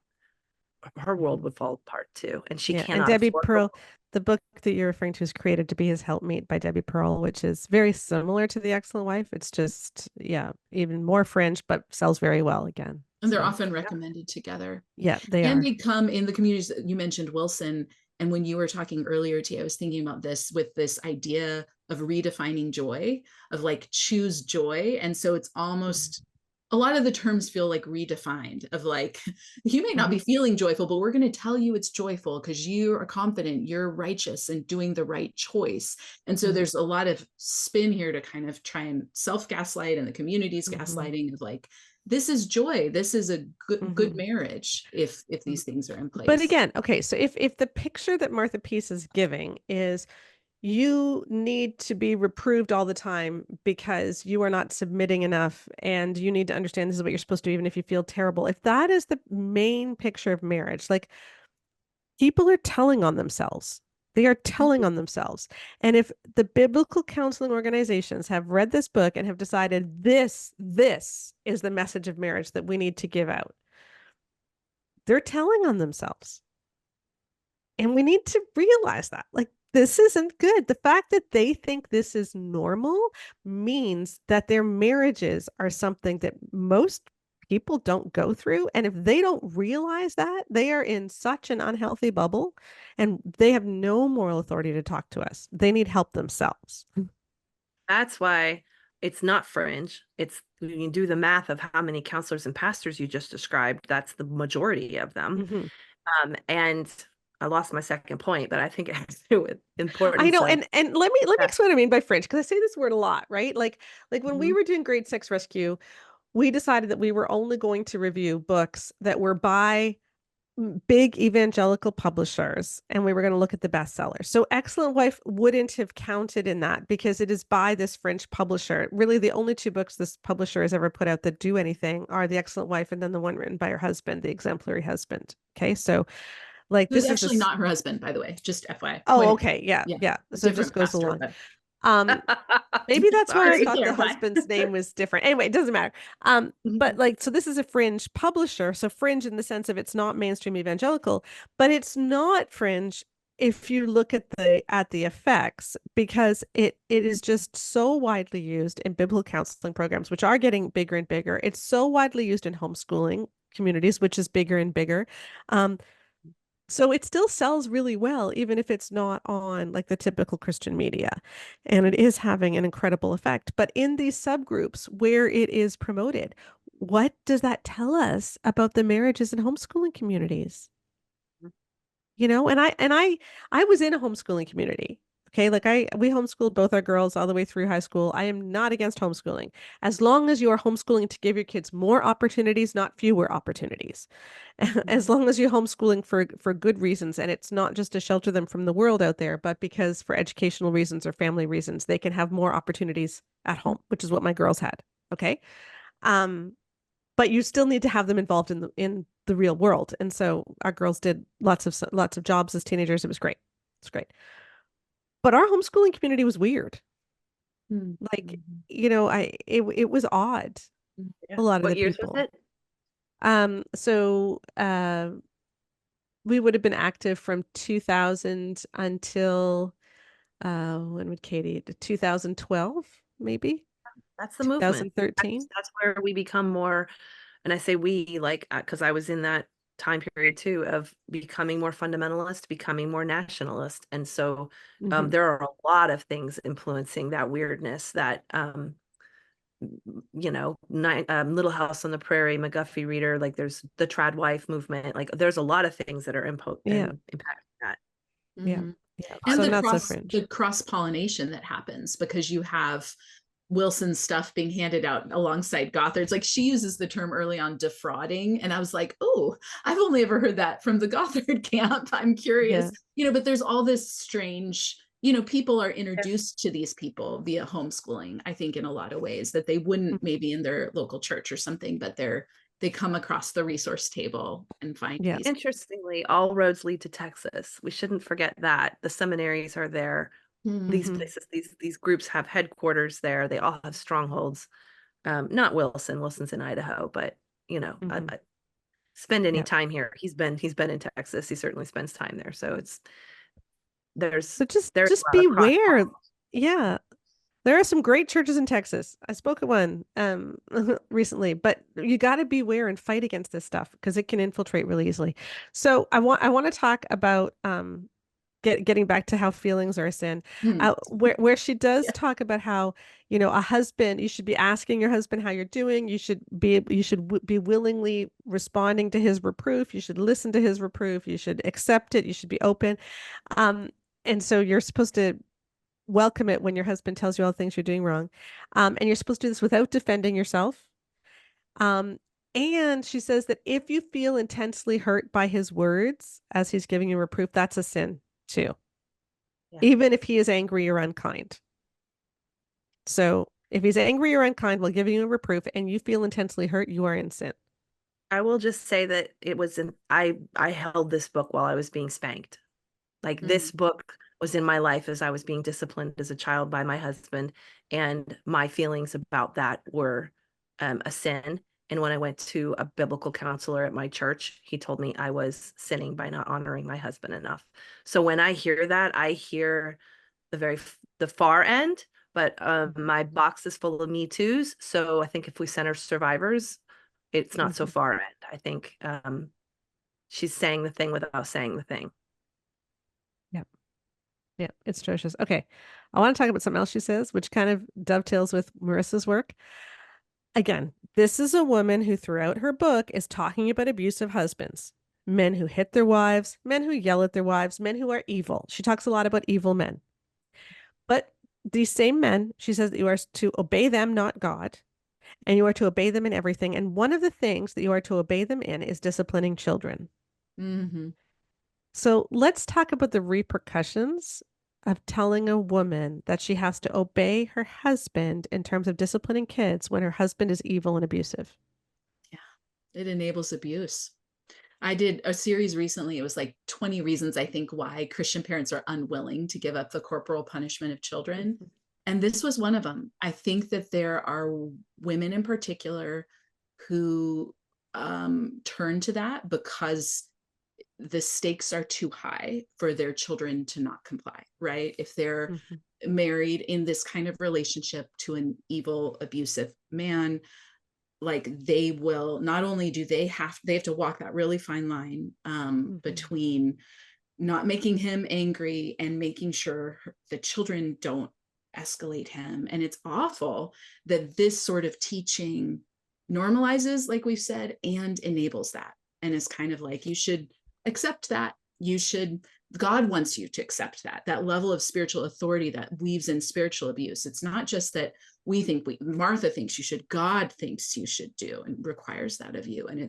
her world Mhm. would fall apart too. And she Yeah, and cannot Debbie afford her Pearl, world. the book that you're referring to is Created to Be His Helpmeet by Debbie Pearl, which is very similar to The Excellent Wife. It's just, yeah, even more fringe, but sells very well again. And they're So, often recommended together. yeah, they And are. they come in the communities that you mentioned, Wilson. And when you were talking earlier, T, I was thinking about this with this idea of redefining joy, of like choose joy. And so it's almost a lot of the terms feel like redefined of like, you may not be feeling joyful, but we're going to tell you it's joyful because you are confident, you're righteous and doing the right choice. And so Mhm. there's a lot of spin here to kind of try and self-gaslight and the community's Mhm. gaslighting of like, this is joy. This is a good Mhm. marriage if these things are in But place. again, okay, so if the picture that Martha Peace is giving is you need to be reproved all the time because you are not submitting enough and you need to understand this is what you're supposed to do even if you feel terrible. If that is the main picture of marriage, like people are telling on themselves. They are telling on themselves. And if the biblical counseling organizations have read this book and have decided this is the message of marriage that we need to give out, they're telling on themselves. And we need to realize that. Like, this isn't good. The fact that they think this is normal means that their marriages are something that most people don't go through. And if they don't realize that, they are in such an unhealthy bubble and they have no moral authority to talk to us. They need help themselves. That's why it's not fringe. It's when you do the math of how many counselors and pastors you just described, that's the majority of them. Mhm. And I lost my second point, but I think it has to do with I importance know, of and let me that. explain what I mean by fringe because I say this word a lot, right? Like when we Mhm. were doing grade 6 rescue, we decided that we were only going to review books that were by big evangelical publishers and we were going to look at the bestsellers. So Excellent Wife wouldn't have counted in that because it is by this French publisher. Really, the only two books this publisher has ever put out that do anything are The Excellent Wife and then the one written by her husband, The Exemplary Husband. Okay, so like Who's this is actually this. not her husband, by the way, just FYI. Oh, okay, yeah, Yeah, yeah. a So it just different goes pastor, along. but Um, Maybe that's why I sorry, thought the clarify. husband's name was different. Anyway, it doesn't matter. But like, so this is a fringe publisher. So fringe in the sense of it's not mainstream evangelical, but it's not fringe if you look at the effects because it is just so widely used in biblical counseling programs, which are getting bigger and bigger. It's so widely used in homeschooling communities, which is bigger and bigger. So it still sells really well, even if it's not on like the typical Christian media. And it is having an incredible effect. But in these subgroups where it is promoted, what does that tell us about the marriages and homeschooling communities? And I was in a homeschooling community. Okay, like we homeschooled both our girls all the way through high school. I am not against homeschooling. As long as you are homeschooling to give your kids more opportunities, not fewer opportunities. As long as you're homeschooling for good reasons and it's not just to shelter them from the world out there, but because for educational reasons or family reasons, they can have more opportunities at home, which is what my girls had. Okay. Um, but you still need to have them involved in the real world. And so our girls did lots of jobs as teenagers. It was great. It's great. But our homeschooling community was weird. Like, it was odd. Yeah. A lot of What the years was people. it? So we would have been active from 2000 until when would Katie 2012 maybe That's the movement. 2013. That's where we become more and I say we, like, because I was in that time period too of becoming more fundamentalist, becoming more nationalist. And so Mhm. there are a lot of things influencing that weirdness that, Little House on the Prairie, McGuffey Reader, like there's the trad wife movement, like there's a lot of things that are Yeah. impacting that. Yeah. Mhm. Yeah. And So the not so fringe. cross pollination that happens because you have Wilson's stuff being handed out alongside Gothard's. Like she uses the term early on, defrauding, and I was like, oh, I've only ever heard that from the Gothard camp. I'm curious, Yeah. but there's all this strange, people are introduced to these people via homeschooling, I think, in a lot of ways that they wouldn't maybe in their local church or something, but they come across the resource table and find Yeah. these. Interestingly, all roads lead to Texas. We shouldn't forget that. The seminaries are there. These Mhm. places, these groups have headquarters there. They all have strongholds. Not Wilson. Wilson's in Idaho, but Mhm. I spend any Yeah. time here. He's been in Texas. He certainly spends time there. So there's So just there's a lot of cross beware. pollination. Yeah. There are some great churches in Texas. I spoke at one recently, but you got to beware and fight against this stuff because it can infiltrate really easily. So I want to talk about getting back to how feelings are a sin. Where she does Yeah. talk about how, a husband, you should be asking your husband how you're doing. You should be willingly responding to his reproof. You should listen to his reproof. You should accept it. You should be open. Um, and so you're supposed to welcome it when your husband tells you all the things you're doing wrong. And you're supposed to do this without defending yourself. Um, and she says that if you feel intensely hurt by his words as he's giving you reproof, that's a sin too, Yeah. even if he is angry or unkind. So if he's angry or unkind while giving you a reproof and you feel intensely hurt, you are in sin. I will just say that it was I held this book while I was being spanked. Like this book was in my life as I was being disciplined as a child by my husband, and my feelings about that were a sin. And when I went to a biblical counselor at my church, he told me I was sinning by not honoring my husband enough. So when I hear that, I hear the far end, but my box is full of Me Too's. So I think if we center survivors, it's not so far end. I think she's saying the thing without saying the thing. Yep. Yeah, it's atrocious. Okay. I want to talk about something else she says, which kind of dovetails with Marissa's work. Again, this is a woman who throughout her book is talking about abusive husbands, men who hit their wives, men who yell at their wives, men who are evil. She talks a lot about evil men. But these same men, she says that you are to obey them, not God, and you are to obey them in everything. And one of the things that you are to obey them in is disciplining children. Mm-hmm. So let's talk about the repercussions of telling a woman that she has to obey her husband in terms of disciplining kids when her husband is evil and abusive. Yeah, it enables abuse. I did a series recently. It was like 20 reasons I think why Christian parents are unwilling to give up the corporal punishment of children. And this was one of them. I think that there are women in particular who turn to that because the stakes are too high for their children to not comply, right? If they're married in this kind of relationship to an evil, abusive man, like they will not only do they have to walk that really fine line between not making him angry and making sure the children don't escalate him. And it's awful that this sort of teaching normalizes, like we've said, and enables that. And it's kind of like, you should accept that. God wants you to accept that level of spiritual authority that weaves in spiritual abuse. It's not just that Martha thinks you should, God thinks you should do and requires that of you. And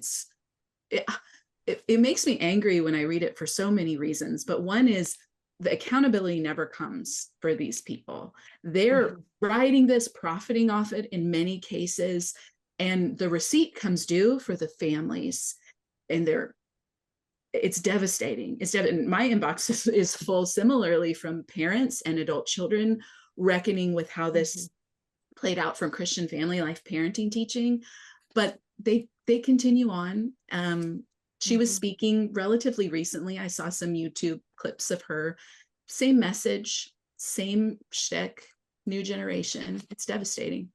it makes me angry when I read it for so many reasons. But one is the accountability never comes for these people. They're writing this, profiting off it in many cases, and the receipt comes due for the families, and it's devastating. My inbox is full similarly from parents and adult children reckoning with how this played out from Christian family life parenting teaching, but they continue on. She was speaking relatively recently. I saw some YouTube clips of her. Same message, same shtick, new generation. It's devastating.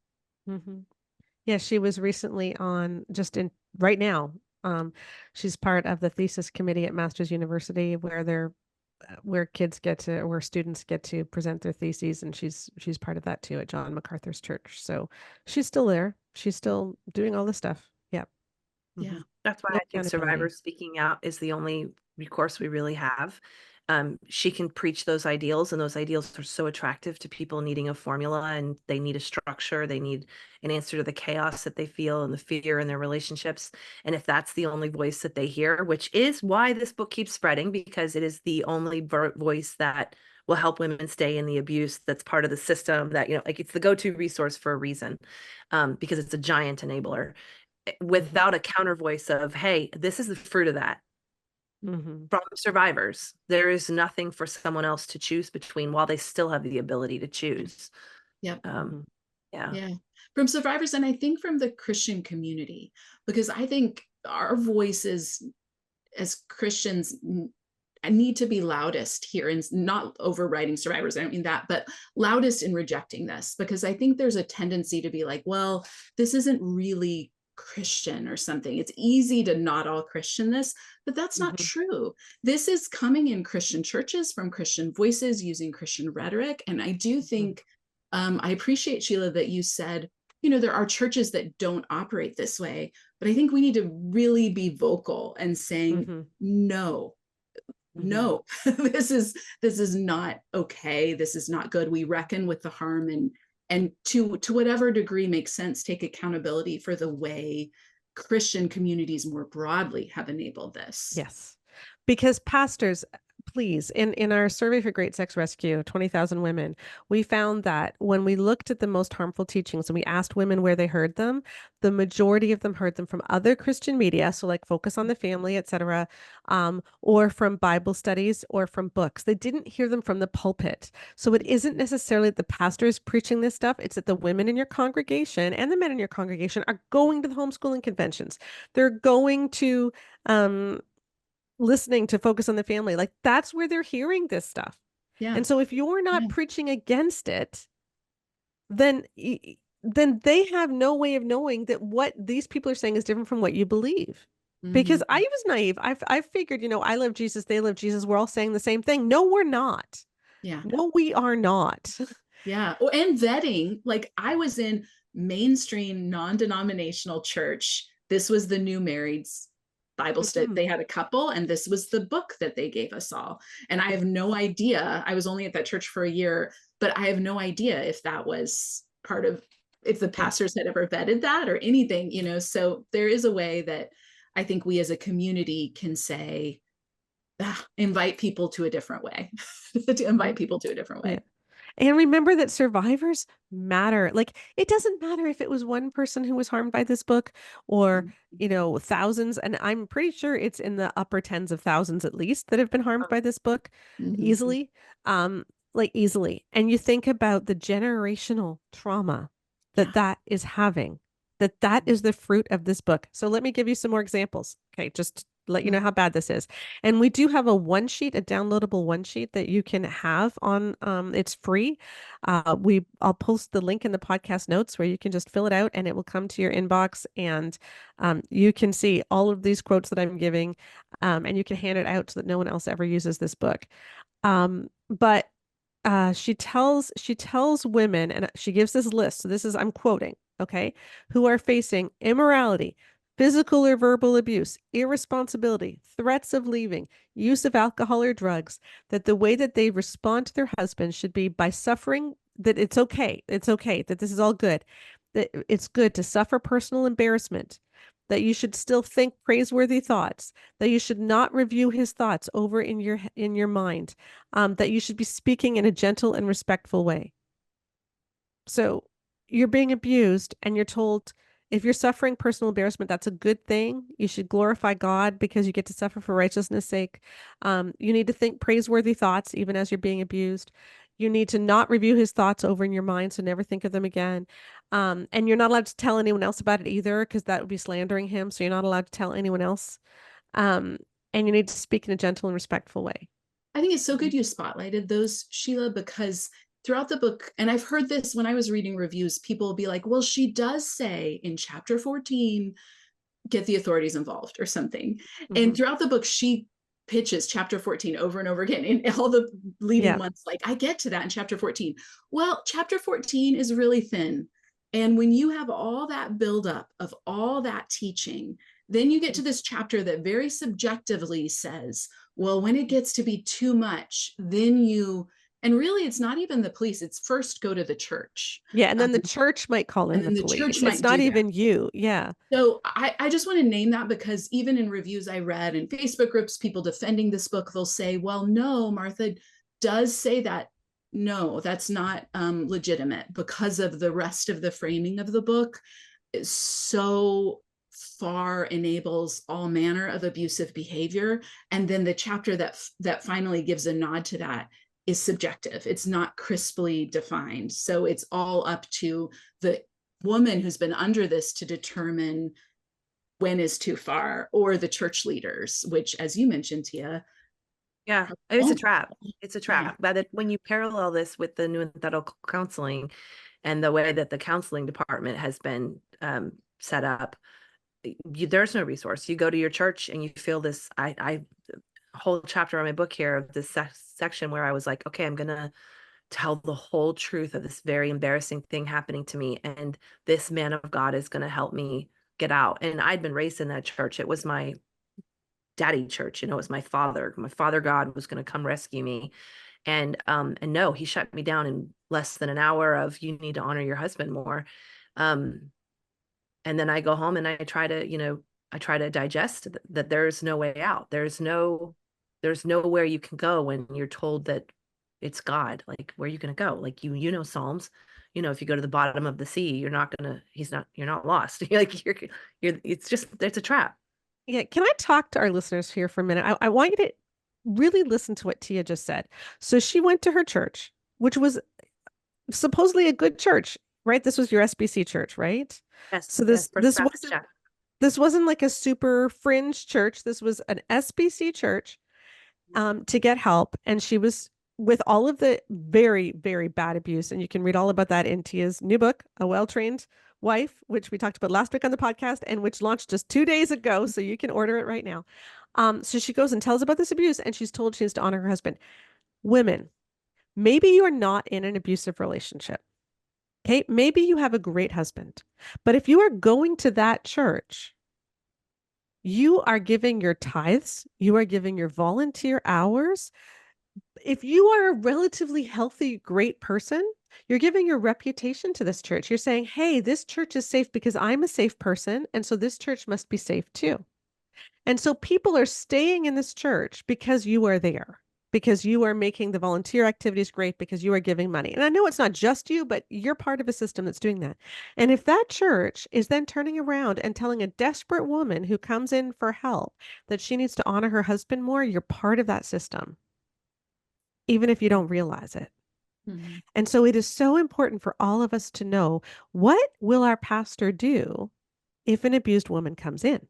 Yeah, she was recently on just in right now. She's part of the thesis committee at Masters University where where students get to present their theses, and she's part of that too at John MacArthur's church. So she's still there. She's still doing all this stuff. Yeah. Yeah. That's why No I think accountability. survivors speaking out is the only recourse we really have. She can preach those ideals, and those ideals are so attractive to people needing a formula, and they need a structure. They need an answer to the chaos that they feel and the fear in their relationships. And if that's the only voice that they hear, which is why this book keeps spreading, because it is the only voice that will help women stay in the abuse that's part of the system, that, like, it's the go-to resource for a reason, because it's a giant enabler. Without a counter voice of, hey, this is the fruit of that Mm-hmm. from survivors, there is nothing for someone else to choose between while they still have the ability to choose. Yep. Yeah. From survivors, and I think from the Christian community, because I think our voices as Christians need to be loudest here, and not overriding survivors. I don't mean that, but loudest in rejecting this, because I think there's a tendency to be like, well, this isn't really Christian or something. It's easy to not all Christian this, but that's not true. This is coming in Christian churches from Christian voices using Christian rhetoric. And I do think, I appreciate, Sheila, that you said, there are churches that don't operate this way, but I think we need to really be vocal and saying, no, this is not okay. This is not good. We reckon with the harm, and to whatever degree makes sense, take accountability for the way Christian communities more broadly have enabled this. Yes. Because pastors, please, in our survey for Great Sex Rescue, 20,000 women, we found that when we looked at the most harmful teachings and we asked women where they heard them, the majority of them heard them from other Christian media, so like Focus on the Family, etc., or from Bible studies or from books. They didn't hear them from the pulpit. So it isn't necessarily that the pastor is preaching this stuff. It's that the women in your congregation and the men in your congregation are going to the homeschooling conventions. They're going to listening to Focus on the Family. Like, that's where they're hearing this stuff. Yeah. And so if you're not preaching against it, then they have no way of knowing that what these people are saying is different from what you believe. Because I was naive. I figured, I love Jesus, they love Jesus, we're all saying the same thing. No, we're not. Yeah. No, we are not. Yeah. Oh, and vetting, like, I was in mainstream non-denominational church. This was the new marrieds Bible study. They had a couple, and this was the book that they gave us all. And I have no idea. I was only at that church for a year, but I have no idea if that was part of, if the pastors had ever vetted that or anything, So there is a way that I think we as a community can say, invite people to a different way, to invite people to a different way. Yeah. And remember that survivors matter. Like, it doesn't matter if it was one person who was harmed by this book or, thousands. And I'm pretty sure it's in the upper tens of thousands, at least, that have been harmed by this book easily. Easily. And you think about the generational trauma that is having, that is the fruit of this book. So let me give you some more examples. Okay. Just let you know how bad this is. And we do have a downloadable one sheet that you can have on, it's free. I'll post the link in the podcast notes where you can just fill it out and it will come to your inbox, and you can see all of these quotes that I'm giving, and you can hand it out so that no one else ever uses this book. But she tells women, and she gives this list. So I'm quoting, okay, who are facing immorality, physical or verbal abuse, irresponsibility, threats of leaving, use of alcohol or drugs, that the way that they respond to their husband should be by suffering, that it's okay, that this is all good, that it's good to suffer personal embarrassment, that you should still think praiseworthy thoughts, that you should not review his thoughts over in your mind, that you should be speaking in a gentle and respectful way. So you're being abused and you're told, if you're suffering personal embarrassment, that's a good thing. You should glorify God because you get to suffer for righteousness' sake. You need to think praiseworthy thoughts even as you're being abused. You need to not review his thoughts over in your mind, so never think of them again. And you're not allowed to tell anyone else about it either, because that would be slandering him. So you're not allowed to tell anyone else. And you need to speak in a gentle and respectful way. I think it's so good you spotlighted those, Sheila, because throughout the book, and I've heard this when I was reading reviews, people will be like, well, she does say in chapter 14, get the authorities involved or something. And throughout the book, she pitches chapter 14 over and over again in all the leading months. Like, I get to that in chapter 14. Well, chapter 14 is really thin. And when you have all that buildup of all that teaching, then you get to this chapter that very subjectively says, well, when it gets to be too much, then you, and really it's not even the police, it's first go to the church. Yeah, and then the church might call in the police. It's not even you. Yeah. So I just want to name that, because even in reviews I read and Facebook groups, people defending this book, they'll say, well, no, Martha does say that. No, that's not legitimate, because of the rest of the framing of the book. It so far enables all manner of abusive behavior. And then the chapter that finally gives a nod to that is subjective. It's not crisply defined. So it's all up to the woman who's been under this to determine when is too far, or the church leaders, which, as you mentioned, Tia. Yeah, it's a trap. It's a trap. But when you parallel this with the new methodical counseling and the way that the counseling department has been set up, there's no resource. You go to your church and you feel this. I whole chapter on my book here of this section where I was like, okay, I'm gonna tell the whole truth of this very embarrassing thing happening to me, and this man of God is gonna help me get out. And I'd been raised in that church. It was my daddy church, you know, it was my father God was going to come rescue me. And no, he shut me down in less than an hour of, you need to honor your husband more. And then I go home and I try to digest that there's no way out. There's nowhere you can go when you're told that it's God. Like, where are you going to go? Like, you know, Psalms, you know, if you go to the bottom of the sea, you're not lost. Like it's a trap. Yeah. Can I talk to our listeners here for a minute? I want you to really listen to what Tia just said. So she went to her church, which was supposedly a good church, right? This was your SBC church, right? Yes. So this wasn't like a super fringe church. This was an SBC church to get help. And she was with all of the very, very bad abuse. And you can read all about that in Tia's new book, A Well-Trained Wife, which we talked about last week on the podcast and which launched just 2 days ago. So you can order it right now. So she goes and tells about this abuse, and she's told she has to honor her husband. Women, maybe you are not in an abusive relationship. Okay. Maybe you have a great husband, but if you are going to that church, you are giving your tithes, you are giving your volunteer hours. If you are a relatively healthy, great person, you're giving your reputation to this church. You're saying, hey, this church is safe because I'm a safe person. And so this church must be safe too. And so people are staying in this church because you are there, because you are making the volunteer activities great, because you are giving money. And I know it's not just you, but you're part of a system that's doing that. And if that church is then turning around and telling a desperate woman who comes in for help that she needs to honor her husband more, you're part of that system, even if you don't realize it. Mm-hmm. And so it is so important for all of us to know, what will our pastor do if an abused woman comes in?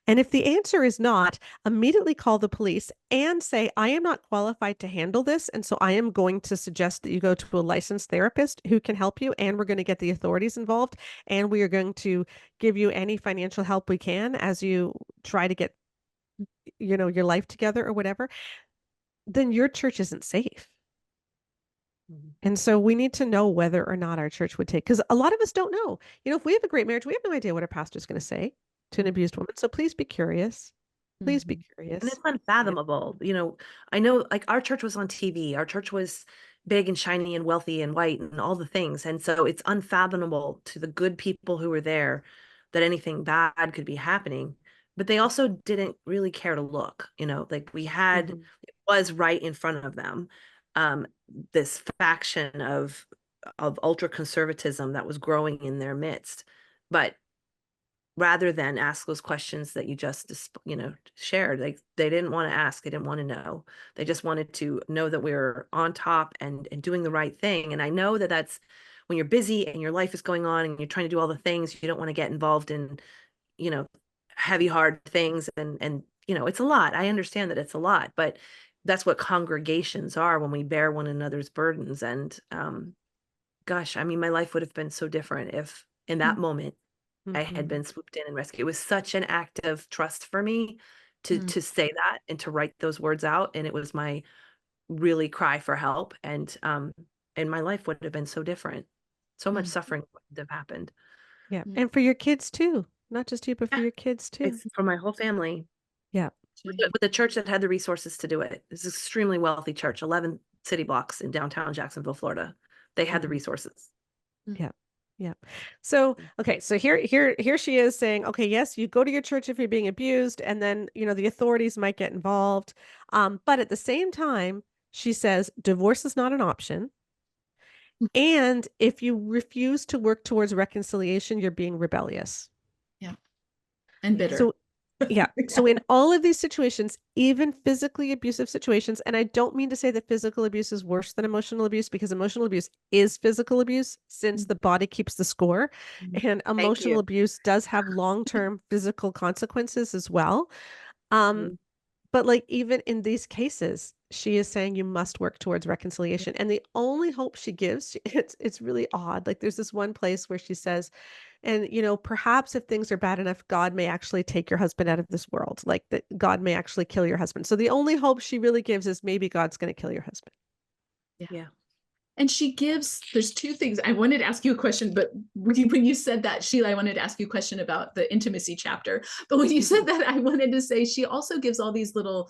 And if the answer is not, immediately call the police and say, I am not qualified to handle this. And so I am going to suggest that you go to a licensed therapist who can help you. And we're going to get the authorities involved. And we are going to give you any financial help we can as you try to get, you know, your life together or whatever. Then your church isn't safe. And so we need to know whether or not our church would take, because a lot of us don't know. You know, if we have a great marriage, we have no idea what our pastor's going to say to an abused woman. So please be curious. Please be curious. And it's unfathomable. You know, I know, like, our church was on TV. Our church was big and shiny and wealthy and white and all the things. And so it's unfathomable to the good people who were there that anything bad could be happening. But they also didn't really care to look, you know, like we had, it was right in front of them. This faction of ultra conservatism that was growing in their midst. But rather than ask those questions that you just, you know, shared, like, they didn't want to ask, they didn't want to know. They just wanted to know that we were on top and doing the right thing. And I know that that's when you're busy and your life is going on and you're trying to do all the things, you don't want to get involved in, you know, heavy, hard things. And, you know, it's a lot. I understand that it's a lot, but that's what congregations are, when we bear one another's burdens. And gosh, I mean, my life would have been so different if in that moment I had been swooped in and rescued. It was such an act of trust for me to say that and to write those words out. And it was my really cry for help. And my life would have been so different. So much suffering would have happened. Yeah. And for your kids too. Not just you, but for Yeah. your kids too. It's for my whole family. Yeah. With the church that had the resources to do it. It's an extremely wealthy church, 11 city blocks in downtown Jacksonville, Florida. They had the resources. Yeah. Yeah. So, okay. So here she is saying, okay, yes, you go to your church if you're being abused, and then, the authorities might get involved. But at the same time, she says divorce is not an option. And if you refuse to work towards reconciliation, you're being rebellious. Yeah. And bitter. So, yeah. So in all of these situations, even physically abusive situations, and I don't mean to say that physical abuse is worse than emotional abuse, because emotional abuse is physical abuse since the body keeps the score, and emotional abuse does have long-term physical consequences as well. But like even in these cases, she is saying you must work towards reconciliation. And the only hope she gives, it's really odd. Like there's this one place where she says, and perhaps if things are bad enough, God may actually take your husband out of this world. Like that God may actually kill your husband. So the only hope she really gives is maybe God's going to kill your husband. Yeah. And there's two things. I wanted to ask you a question, but when you said that, Sheila, I wanted to ask you a question about the intimacy chapter. But when you said that, I wanted to say she also gives all these little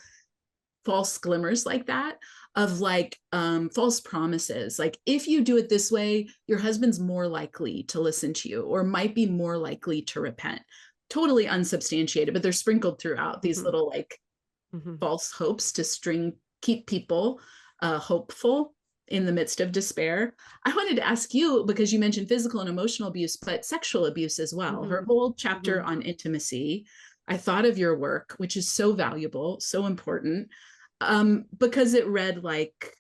false glimmers like that of like false promises. Like if you do it this way, your husband's more likely to listen to you or might be more likely to repent. Totally unsubstantiated, but they're sprinkled throughout these little like false hopes to keep people hopeful in the midst of despair. I wanted to ask you, because you mentioned physical and emotional abuse, but sexual abuse as well. Her whole chapter on intimacy, I thought of your work, which is so valuable, so important, because it read like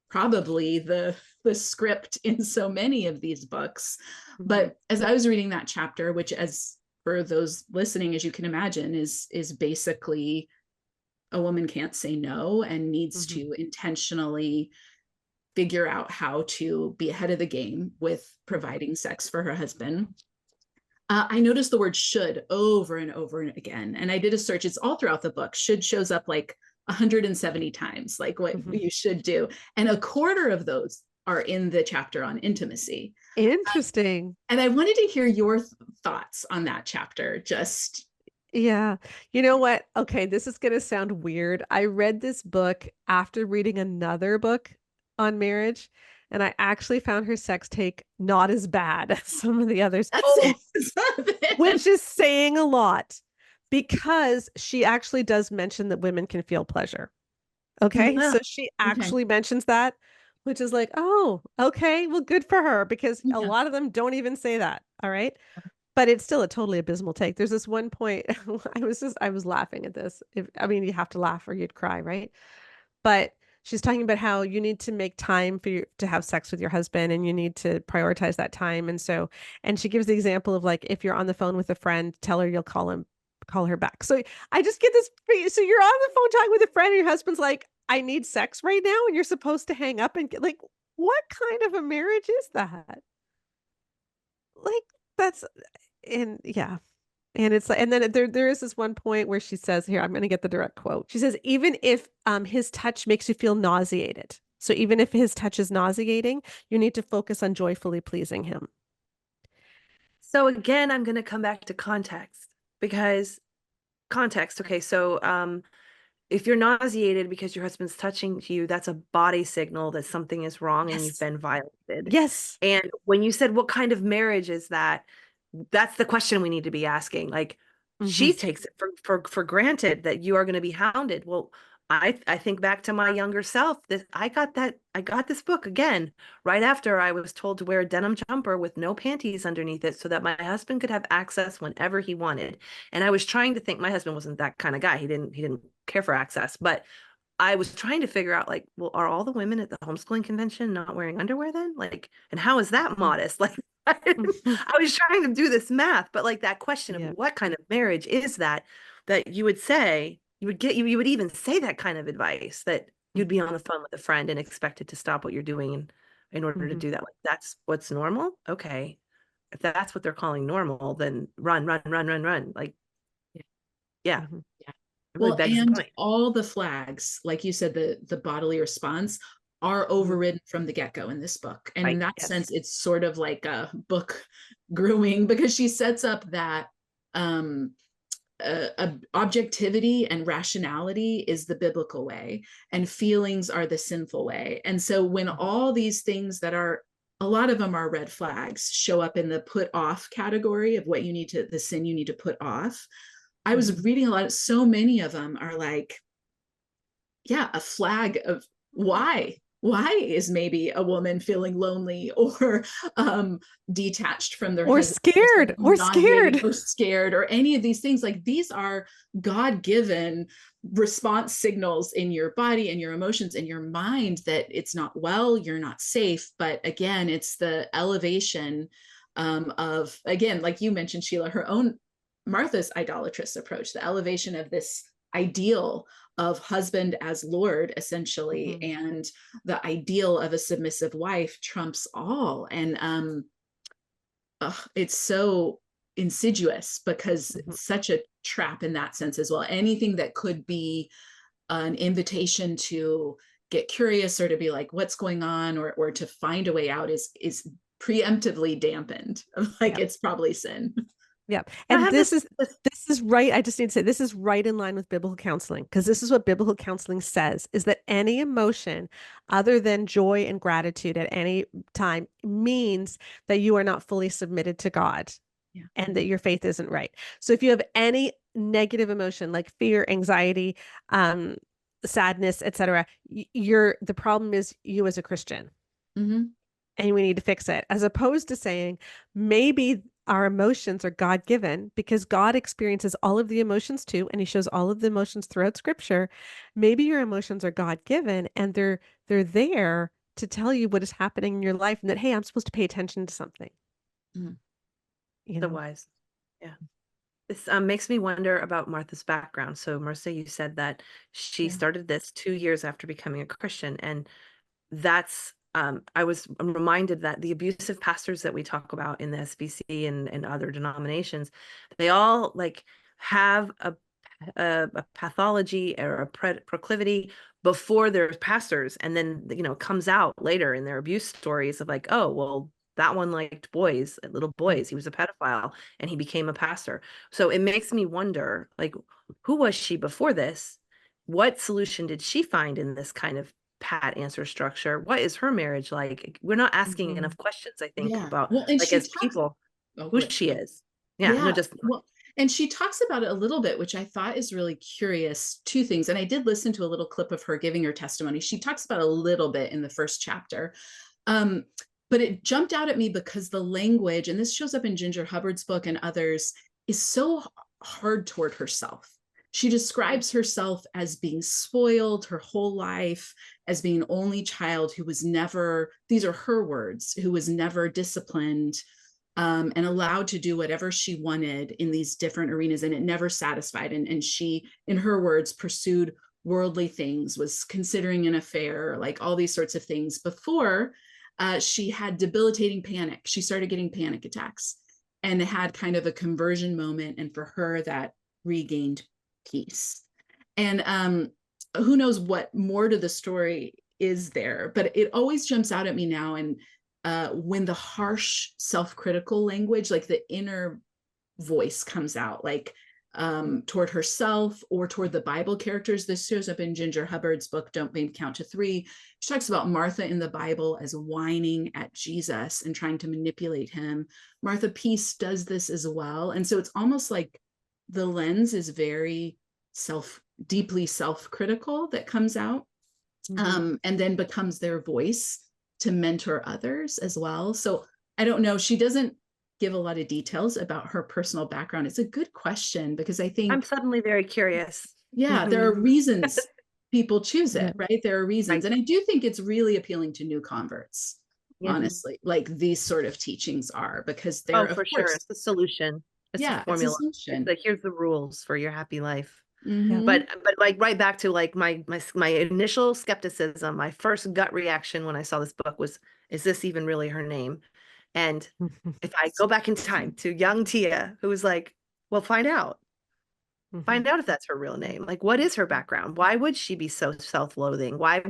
probably the script in so many of these books. But as I was reading that chapter, which as for those listening, as you can imagine, is basically a woman can't say no and needs to intentionally figure out how to be ahead of the game with providing sex for her husband. I noticed the word should over and over and again. And I did a search. It's all throughout the book. Should shows up like 170 times, like what you should do. And a quarter of those are in the chapter on intimacy. Interesting. And I wanted to hear your thoughts on that chapter. Yeah. You know what? Okay, this is going to sound weird. I read this book after reading another book on marriage, and I actually found her sex take not as bad as some of the others, which is saying a lot, because she actually does mention that women can feel pleasure. Okay. So she actually mentions that, which is like, oh, okay, well, good for her, because a lot of them don't even say that. All right. But it's still a totally abysmal take. There's this one point I was laughing at this. You have to laugh or you'd cry, right? But she's talking about how you need to make time to have sex with your husband, and you need to prioritize that time. And she gives the example of like, if you're on the phone with a friend, tell her you'll call her back. So I just get this. So you're on the phone talking with a friend and your husband's like, I need sex right now. And you're supposed to hang up and get like, what kind of a marriage is that? Like that's, and yeah. And it's like, and then there is this one point where she says, here, I'm going to get the direct quote. She says, even if his touch makes you feel nauseated. So even if his touch is nauseating, you need to focus on joyfully pleasing him. So again, I'm going to come back to context, because context. Okay. So, if you're nauseated because your husband's touching you, that's a body signal that something is wrong and you've been violated. Yes. And when you said, what kind of marriage is that? That's the question we need to be asking. Like, she takes it for granted that you are going to be hounded. Well, I think back to my younger self. I got this book again right after I was told to wear a denim jumper with no panties underneath it so that my husband could have access whenever he wanted. And I was trying to think, my husband wasn't that kind of guy. He didn't care for access, but I was trying to figure out, like, well, are all the women at the homeschooling convention not wearing underwear then? Like, and how is that modest? Like, I was trying to do this math, but like that question of what kind of marriage is that you would say, you would even say that kind of advice, that you'd be on the phone with a friend and expected to stop what you're doing in order to do that. Like, that's what's normal. Okay. if that's what they're calling normal, then run, run, run, run, run. Like, yeah. Mm-hmm. It really Well, begs the and point. all the flags, like you said, the bodily response are overridden from the get-go in this book. And in Right. that Yes. sense, it's sort of like a book grooming, because she sets up that objectivity and rationality is the biblical way, and feelings are the sinful way. And so when all these things that are, a lot of them are red flags, show up in the put off category of what you need to, the sin you need to put off. I was reading a lot, so many of them are like, yeah, a flag of why is maybe a woman feeling lonely or detached from their Or husband, scared, or non-dating, scared. or scared, or any of these things. Like, these are God-given response signals in your body and your emotions and your mind that it's not well, you're not safe. But again, it's the elevation of, again, like you mentioned, Sheila, her own, Martha's idolatrous approach, the elevation of this ideal of husband as Lord, essentially, and the ideal of a submissive wife trumps all. And it's so insidious, because it's such a trap in that sense as well. Anything that could be an invitation to get curious, or to be like, what's going on, or to find a way out, is preemptively dampened. Like, it's probably sin. Yeah. I And have this is right. I just need to say, this is right in line with biblical counseling, because this is what biblical counseling says, is that any emotion other than joy and gratitude at any time means that you are not fully submitted to God, and that your faith isn't right. So if you have any negative emotion like fear, anxiety, sadness, etc., the problem is you as a Christian. And we need to fix it, as opposed to saying maybe our emotions are God-given, because God experiences all of the emotions too, and he shows all of the emotions throughout scripture. Maybe your emotions are God-given, and they're there to tell you what is happening in your life, and that, hey, I'm supposed to pay attention to something. You the know? wise. Yeah. This makes me wonder about Martha's background. So, Marissa, you said that she started this 2 years after becoming a Christian, and that's I'm reminded that the abusive pastors that we talk about in the SBC and other denominations, they all like have a pathology or a proclivity before they're pastors, and then it comes out later in their abuse stories of like, oh well, that one liked boys, little boys, he was a pedophile, and he became a pastor. So it makes me wonder, like, who was she before this? What solution did she find in this kind of pat answer structure? What is her marriage like? We're not asking enough questions, I think, about, Well, and like, she as talks, people, who she is. well, and she talks about it a little bit, which I thought is really curious. Two things, and I did listen to a little clip of her giving her testimony. She talks about a little bit in the first chapter, but it jumped out at me because the language, and this shows up in Ginger Hubbard's book and others, is so hard toward herself. She describes herself as being spoiled her whole life, as being an only child who was never, these are her words, who was never disciplined and allowed to do whatever she wanted in these different arenas, and it never satisfied. And she, in her words, pursued worldly things, was considering an affair, like all these sorts of things before she had debilitating panic. She started getting panic attacks and had kind of a conversion moment. And for her, that regained peace. And who knows what more to the story is there, but it always jumps out at me now. And when the harsh self-critical language, like the inner voice comes out, like toward herself or toward the Bible characters. This shows up in Ginger Hubbard's book, Don't Maybe Count to Three. She talks about Martha in the Bible as whining at Jesus and trying to manipulate him. Martha Peace does this as well. And so it's almost like the lens is very deeply self-critical that comes out, and then becomes their voice to mentor others as well. So I don't know. She doesn't give a lot of details about her personal background. It's a good question, because I think I'm suddenly very curious. there are reasons people choose it, right? There are reasons. Right. And I do think it's really appealing to new converts, honestly, like these sort of teachings are, because they're, for sure, it's the solution. It's the formula. It's a solution. It's like, here's the rules for your happy life. Mhm. But like right back to like my initial skepticism, my first gut reaction when I saw this book was, is this even really her name? And if I go back in time to young Tia, who was like, well, find out if that's her real name. Like, what is her background? Why would she be so self-loathing? Why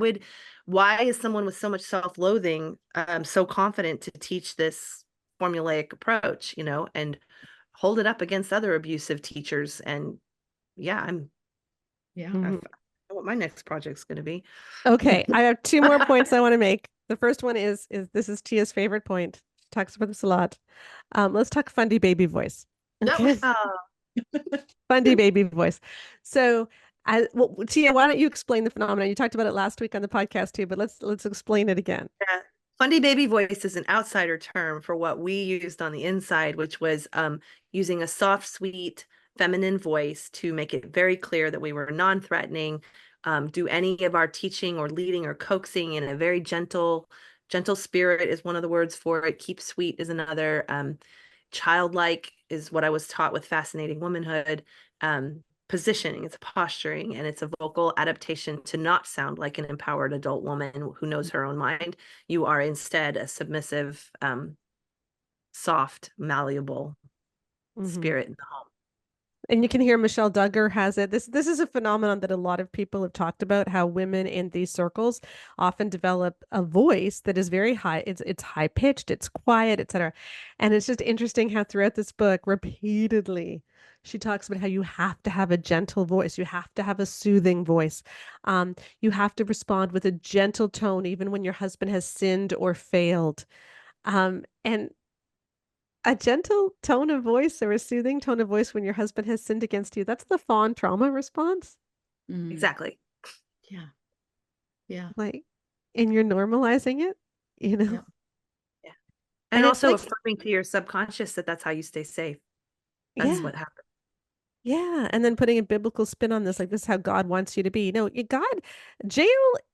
is someone with so much self-loathing so confident to teach this formulaic approach, and hold it up against other abusive teachers? And yeah, Yeah. I know what my next project's going to be. Okay, I have two more points I want to make. The first one is this is Tia's favorite point. She talks about this a lot. Let's talk fundy baby voice. Okay. Fundy baby voice. So, Tia, why don't you explain the phenomenon? You talked about it last week on the podcast too, but let's explain it again. Yeah. Fundy baby voice is an outsider term for what we used on the inside, which was using a soft, sweet, feminine voice to make it very clear that we were non-threatening, do any of our teaching or leading or coaxing in a very gentle spirit is one of the words for it. Keep sweet is another. Childlike is what I was taught with Fascinating Womanhood. Positioning, it's posturing, and it's a vocal adaptation to not sound like an empowered adult woman who knows her own mind. You are instead a submissive, soft, malleable spirit in the home. And you can hear Michelle Duggar has it. This is a phenomenon that a lot of people have talked about, how women in these circles often develop a voice that is very high. It's high pitched, it's quiet, etc. And it's just interesting how throughout this book, repeatedly, she talks about how you have to have a gentle voice, you have to have a soothing voice. You have to respond with a gentle tone, even when your husband has sinned or failed. And a gentle tone of voice or a soothing tone of voice when your husband has sinned against you, that's the fawn trauma response. Exactly. Yeah. Yeah. Like, and you're normalizing it, Yeah. Yeah. And it's also like, affirming to your subconscious that that's how you stay safe. That's what happens. Yeah. And then putting a biblical spin on this, like this is how God wants you to be. No, Jael,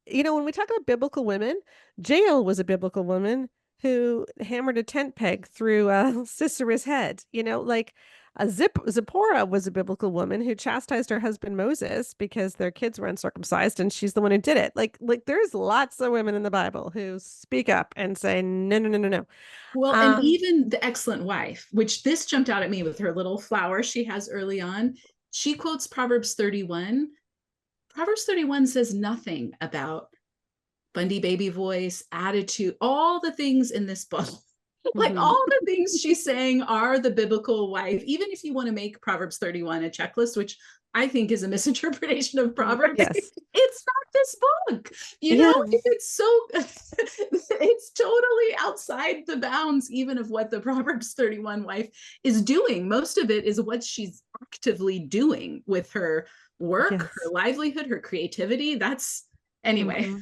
when we talk about biblical women, Jael was a biblical woman who hammered a tent peg through Sisera's head. Like Zipporah was a biblical woman who chastised her husband Moses because their kids were uncircumcised, and she's the one who did it. Like there's lots of women in the Bible who speak up and say, no, no, no, no, no. Well, and even the excellent wife, which this jumped out at me with her little flower she has early on. She quotes Proverbs 31. Proverbs 31 says nothing about fundy baby voice, attitude, all the things in this book. Like all the things she's saying are the biblical wife. Even if you want to make Proverbs 31 a checklist, which I think is a misinterpretation of Proverbs. Yes. It's not this book. It's totally outside the bounds even of what the Proverbs 31 wife is doing. Most of it is what she's actively doing with her work, her livelihood, her creativity. That's anyway.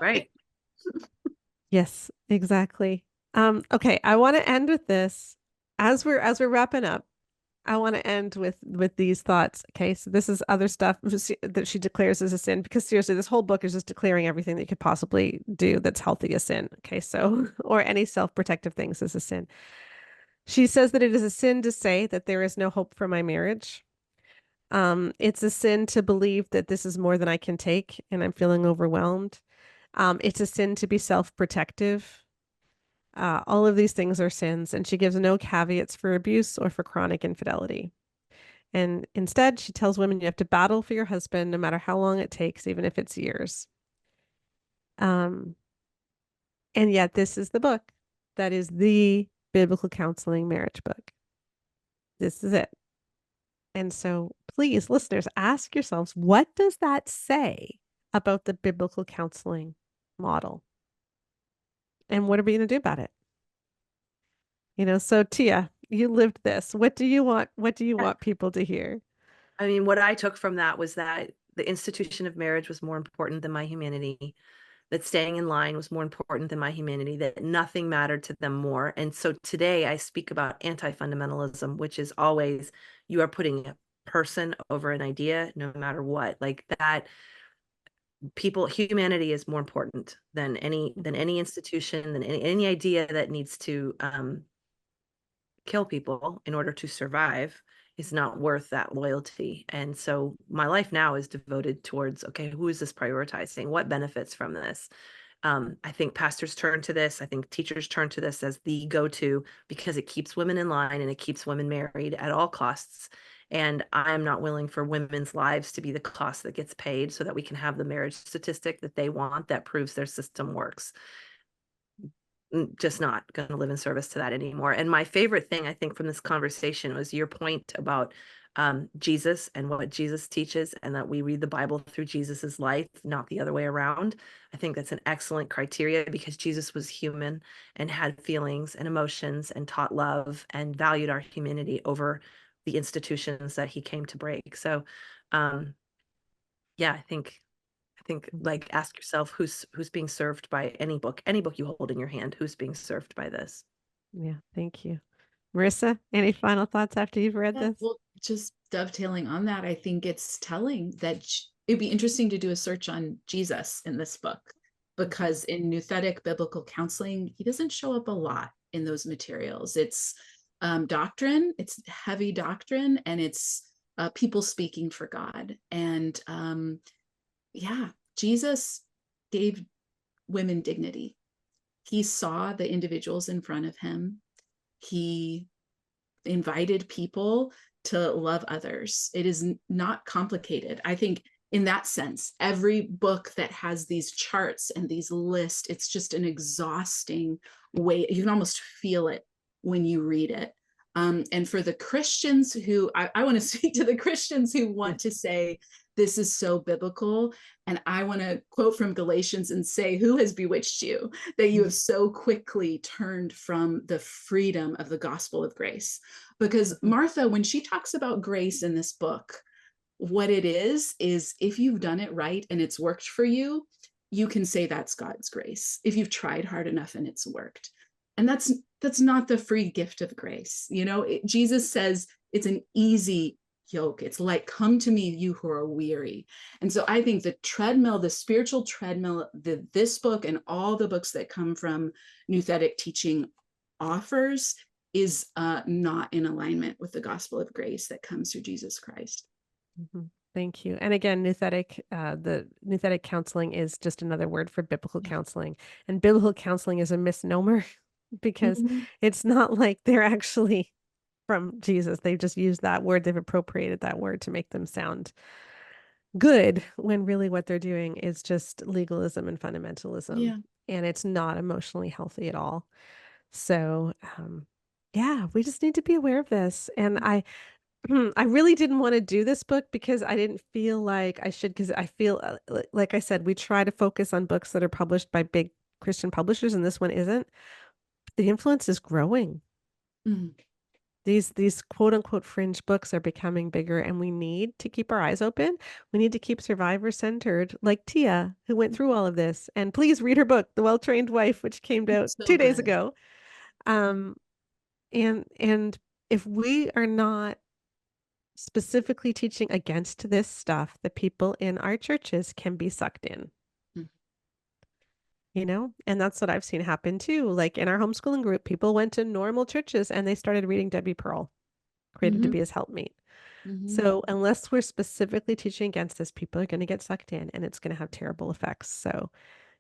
Right. Yes, exactly. Okay, I want to end with this. As we're wrapping up, I want to end with these thoughts. Okay, so this is other stuff that she declares as a sin, because seriously, this whole book is just declaring everything that you could possibly do that's healthy a sin. Okay, so or any self-protective things as a sin. She says that it is a sin to say that there is no hope for my marriage. It's a sin to believe that this is more than I can take and I'm feeling overwhelmed. It's a sin to be self-protective. All of these things are sins, and she gives no caveats for abuse or for chronic infidelity. And instead, she tells women you have to battle for your husband no matter how long it takes, even if it's years. And yet, this is the book that is the biblical counseling marriage book. This is it. And so, please, listeners, ask yourselves, what does that say about the biblical counseling model? And what are we going to do about it? So Tia, you lived this. What do you want people to hear? I mean, what I took from that was that the institution of marriage was more important than my humanity, that staying in line was more important than my humanity, that nothing mattered to them more. And so today I speak about anti-fundamentalism, which is always you are putting a person over an idea, no matter what. Like that, humanity is more important than any institution, than any idea that needs to kill people in order to survive is not worth that loyalty. And so my life now is devoted towards, okay, who is this prioritizing? What benefits from this? I think pastors turn to this. I think teachers turn to this as the go-to because it keeps women in line and it keeps women married at all costs. And I'm not willing for women's lives to be the cost that gets paid so that we can have the marriage statistic that they want that proves their system works. Just not going to live in service to that anymore. And my favorite thing, I think, from this conversation was your point about Jesus and what Jesus teaches, and that we read the Bible through Jesus's life, not the other way around. I think that's an excellent criteria because Jesus was human and had feelings and emotions and taught love and valued our humanity over the institutions that he came to break. So, yeah, I think like ask yourself who's being served by any book you hold in your hand, who's being served by this. Yeah, thank you. Marissa, any final thoughts after you've read this? Well, just dovetailing on that, I think it's telling that it'd be interesting to do a search on Jesus in this book, because in Nouthetic biblical counseling, he doesn't show up a lot in those materials. It's doctrine, it's heavy doctrine, and it's people speaking for God. And yeah, Jesus gave women dignity. He saw the individuals in front of him. He invited people to love others. It is not complicated. I think in that sense, every book that has these charts and these lists, it's just an exhausting way. You can almost feel it when you read it. And for the Christians who, I want to speak to the Christians who want to say, this is so biblical. And I want to quote from Galatians and say, who has bewitched you that you have so quickly turned from the freedom of the gospel of grace? Because Martha, when she talks about grace in this book, what it is if you've done it right and it's worked for you, you can say that's God's grace. If you've tried hard enough and it's worked. And that's not the free gift of grace. You know, Jesus says it's an easy yoke. It's like, come to me, you who are weary. And so I think the treadmill, the spiritual treadmill, this book and all the books that come from Nouthetic teaching offers is not in alignment with the gospel of grace that comes through Jesus Christ. Mm-hmm. Thank you. And again, Nouthetic, the Nouthetic counseling is just another word for biblical counseling. And biblical counseling is a misnomer because it's not like they're actually from Jesus. They've just used that word. They've appropriated that word to make them sound good when really what they're doing is just legalism and fundamentalism. Yeah. And it's not emotionally healthy at all. So, yeah, we just need to be aware of this. And I really didn't want to do this book because I didn't feel like I should, because I feel like I said, we try to focus on books that are published by big Christian publishers, and this one isn't. The influence is growing. These quote unquote fringe books are becoming bigger, and we need to keep our eyes open. We need to keep survivor centered, like Tia, who went through all of this. And please read her book, The Well-Trained Wife, which came out 2 days ago. And if we are not specifically teaching against this stuff, the people in our churches can be sucked in. You know, and that's what I've seen happen too. Like in our homeschooling group, people went to normal churches and they started reading Debbie Pearl, created to be his helpmeet. So unless we're specifically teaching against this, people are going to get sucked in and it's going to have terrible effects. So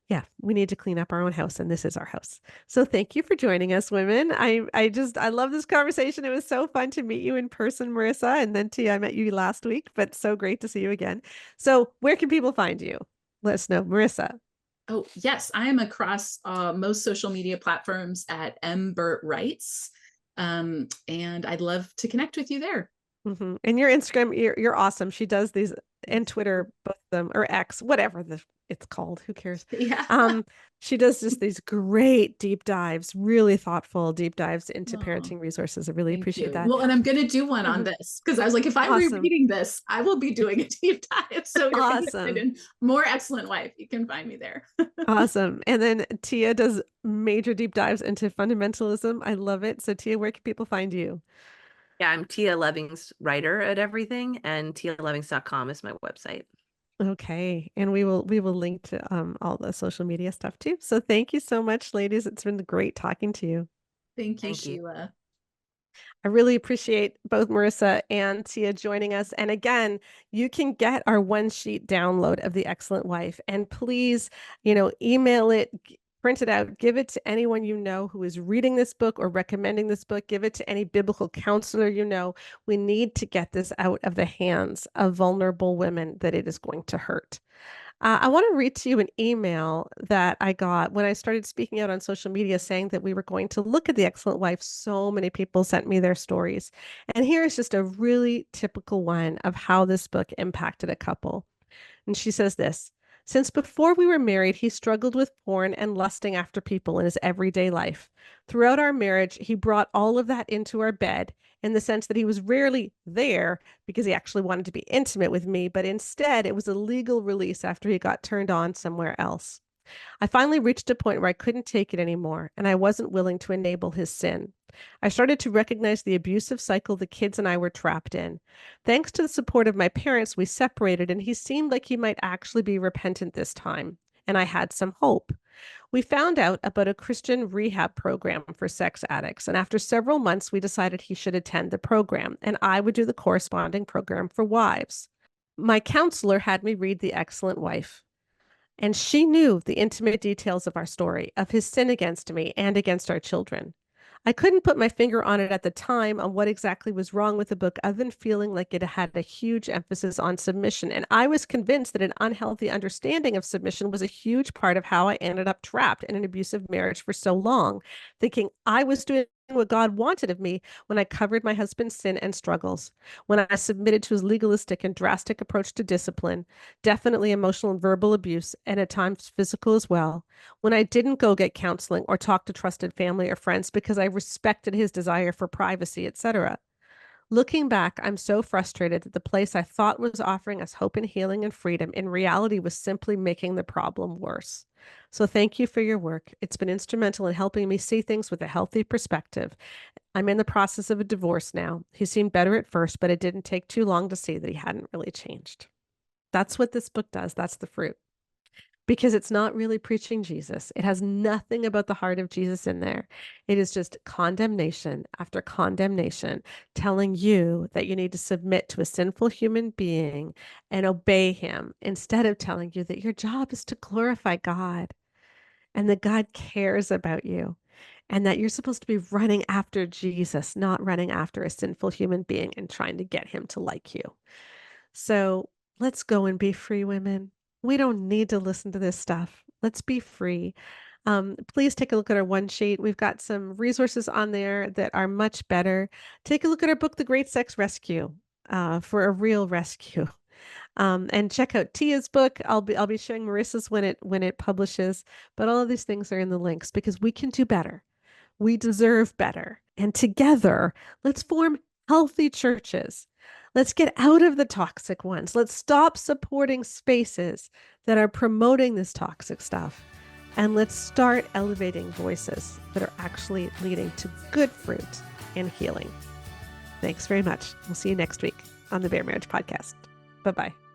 yeah, we need to clean up our own house, and this is our house. So thank you for joining us, women. I love this conversation. It was so fun to meet you in person, Marissa, and then Tia, I met you last week, but so great to see you again. So where can people find you? Let us know, Marissa. Oh, yes, I am across most social media platforms at Burt Writes, and I'd love to connect with you there. And your Instagram, you're awesome. She does these, and Twitter, both of them, or X, whatever it's called. Who cares? Yeah. She does just these great deep dives, really thoughtful deep dives into parenting resources. I really appreciate that. Well, and I'm going to do one on this because I was like, if I'm rereading this, I will be doing a deep dive. So you're interested in More Excellent Wife, you can find me there. Awesome. And then Tia does major deep dives into fundamentalism. I love it. So Tia, where can people find you? Yeah, I'm Tia Levings, writer at everything, and tialevings.com is my website. Okay. And we will link to all the social media stuff too. So thank you so much, ladies. It's been great talking to you. Thank you, Sheila. I really appreciate both Marissa and Tia joining us. And again, you can get our one sheet download of The Excellent Wife. And please, email it, print it out, give it to anyone you know who is reading this book or recommending this book. Give it to any biblical counselor you know. We need to get this out of the hands of vulnerable women that it is going to hurt. I want to read to you an email that I got when I started speaking out on social media saying that we were going to look at The Excellent Wife. So many people sent me their stories. And here is just a really typical one of how this book impacted a couple. And she says this: since before we were married, he struggled with porn and lusting after people in his everyday life. Throughout our marriage, he brought all of that into our bed, in the sense that he was rarely there because he actually wanted to be intimate with me, but instead it was a legal release after he got turned on somewhere else. I finally reached a point where I couldn't take it anymore, and I wasn't willing to enable his sin. I started to recognize the abusive cycle the kids and I were trapped in. Thanks to the support of my parents, we separated, and he seemed like he might actually be repentant this time, and I had some hope. We found out about a Christian rehab program for sex addicts, and after several months, we decided he should attend the program, and I would do the corresponding program for wives. My counselor had me read The Excellent Wife, and she knew the intimate details of our story, of his sin against me and against our children. I couldn't put my finger on it at the time on what exactly was wrong with the book, other than feeling like it had a huge emphasis on submission. And I was convinced that an unhealthy understanding of submission was a huge part of how I ended up trapped in an abusive marriage for so long, thinking I was doing what God wanted of me when I covered my husband's sin and struggles, when I submitted to his legalistic and drastic approach to discipline, definitely emotional and verbal abuse, and at times physical as well, when I didn't go get counseling or talk to trusted family or friends because I respected his desire for privacy, etc. Looking back, I'm so frustrated that the place I thought was offering us hope and healing and freedom in reality was simply making the problem worse. So thank you for your work. It's been instrumental in helping me see things with a healthy perspective. I'm in the process of a divorce now. He seemed better at first, but it didn't take too long to see that he hadn't really changed. That's what this book does. That's the fruit. Because it's not really preaching Jesus. It has nothing about the heart of Jesus in there. It is just condemnation after condemnation, telling you that you need to submit to a sinful human being and obey him, instead of telling you that your job is to glorify God and that God cares about you and that you're supposed to be running after Jesus, not running after a sinful human being and trying to get him to like you. So let's go and be free, women. We don't need to listen to this stuff. Let's be free. Please take a look at our one sheet. We've got some resources on there that are much better. Take a look at our book, The Great Sex Rescue, for a real rescue. And check out Tia's book. I'll be showing Marissa's when it publishes. But all of these things are in the links because we can do better. We deserve better. And together, let's form healthy churches. Let's get out of the toxic ones. Let's stop supporting spaces that are promoting this toxic stuff. And let's start elevating voices that are actually leading to good fruit and healing. Thanks very much. We'll see you next week on the Bare Marriage Podcast. Bye-bye.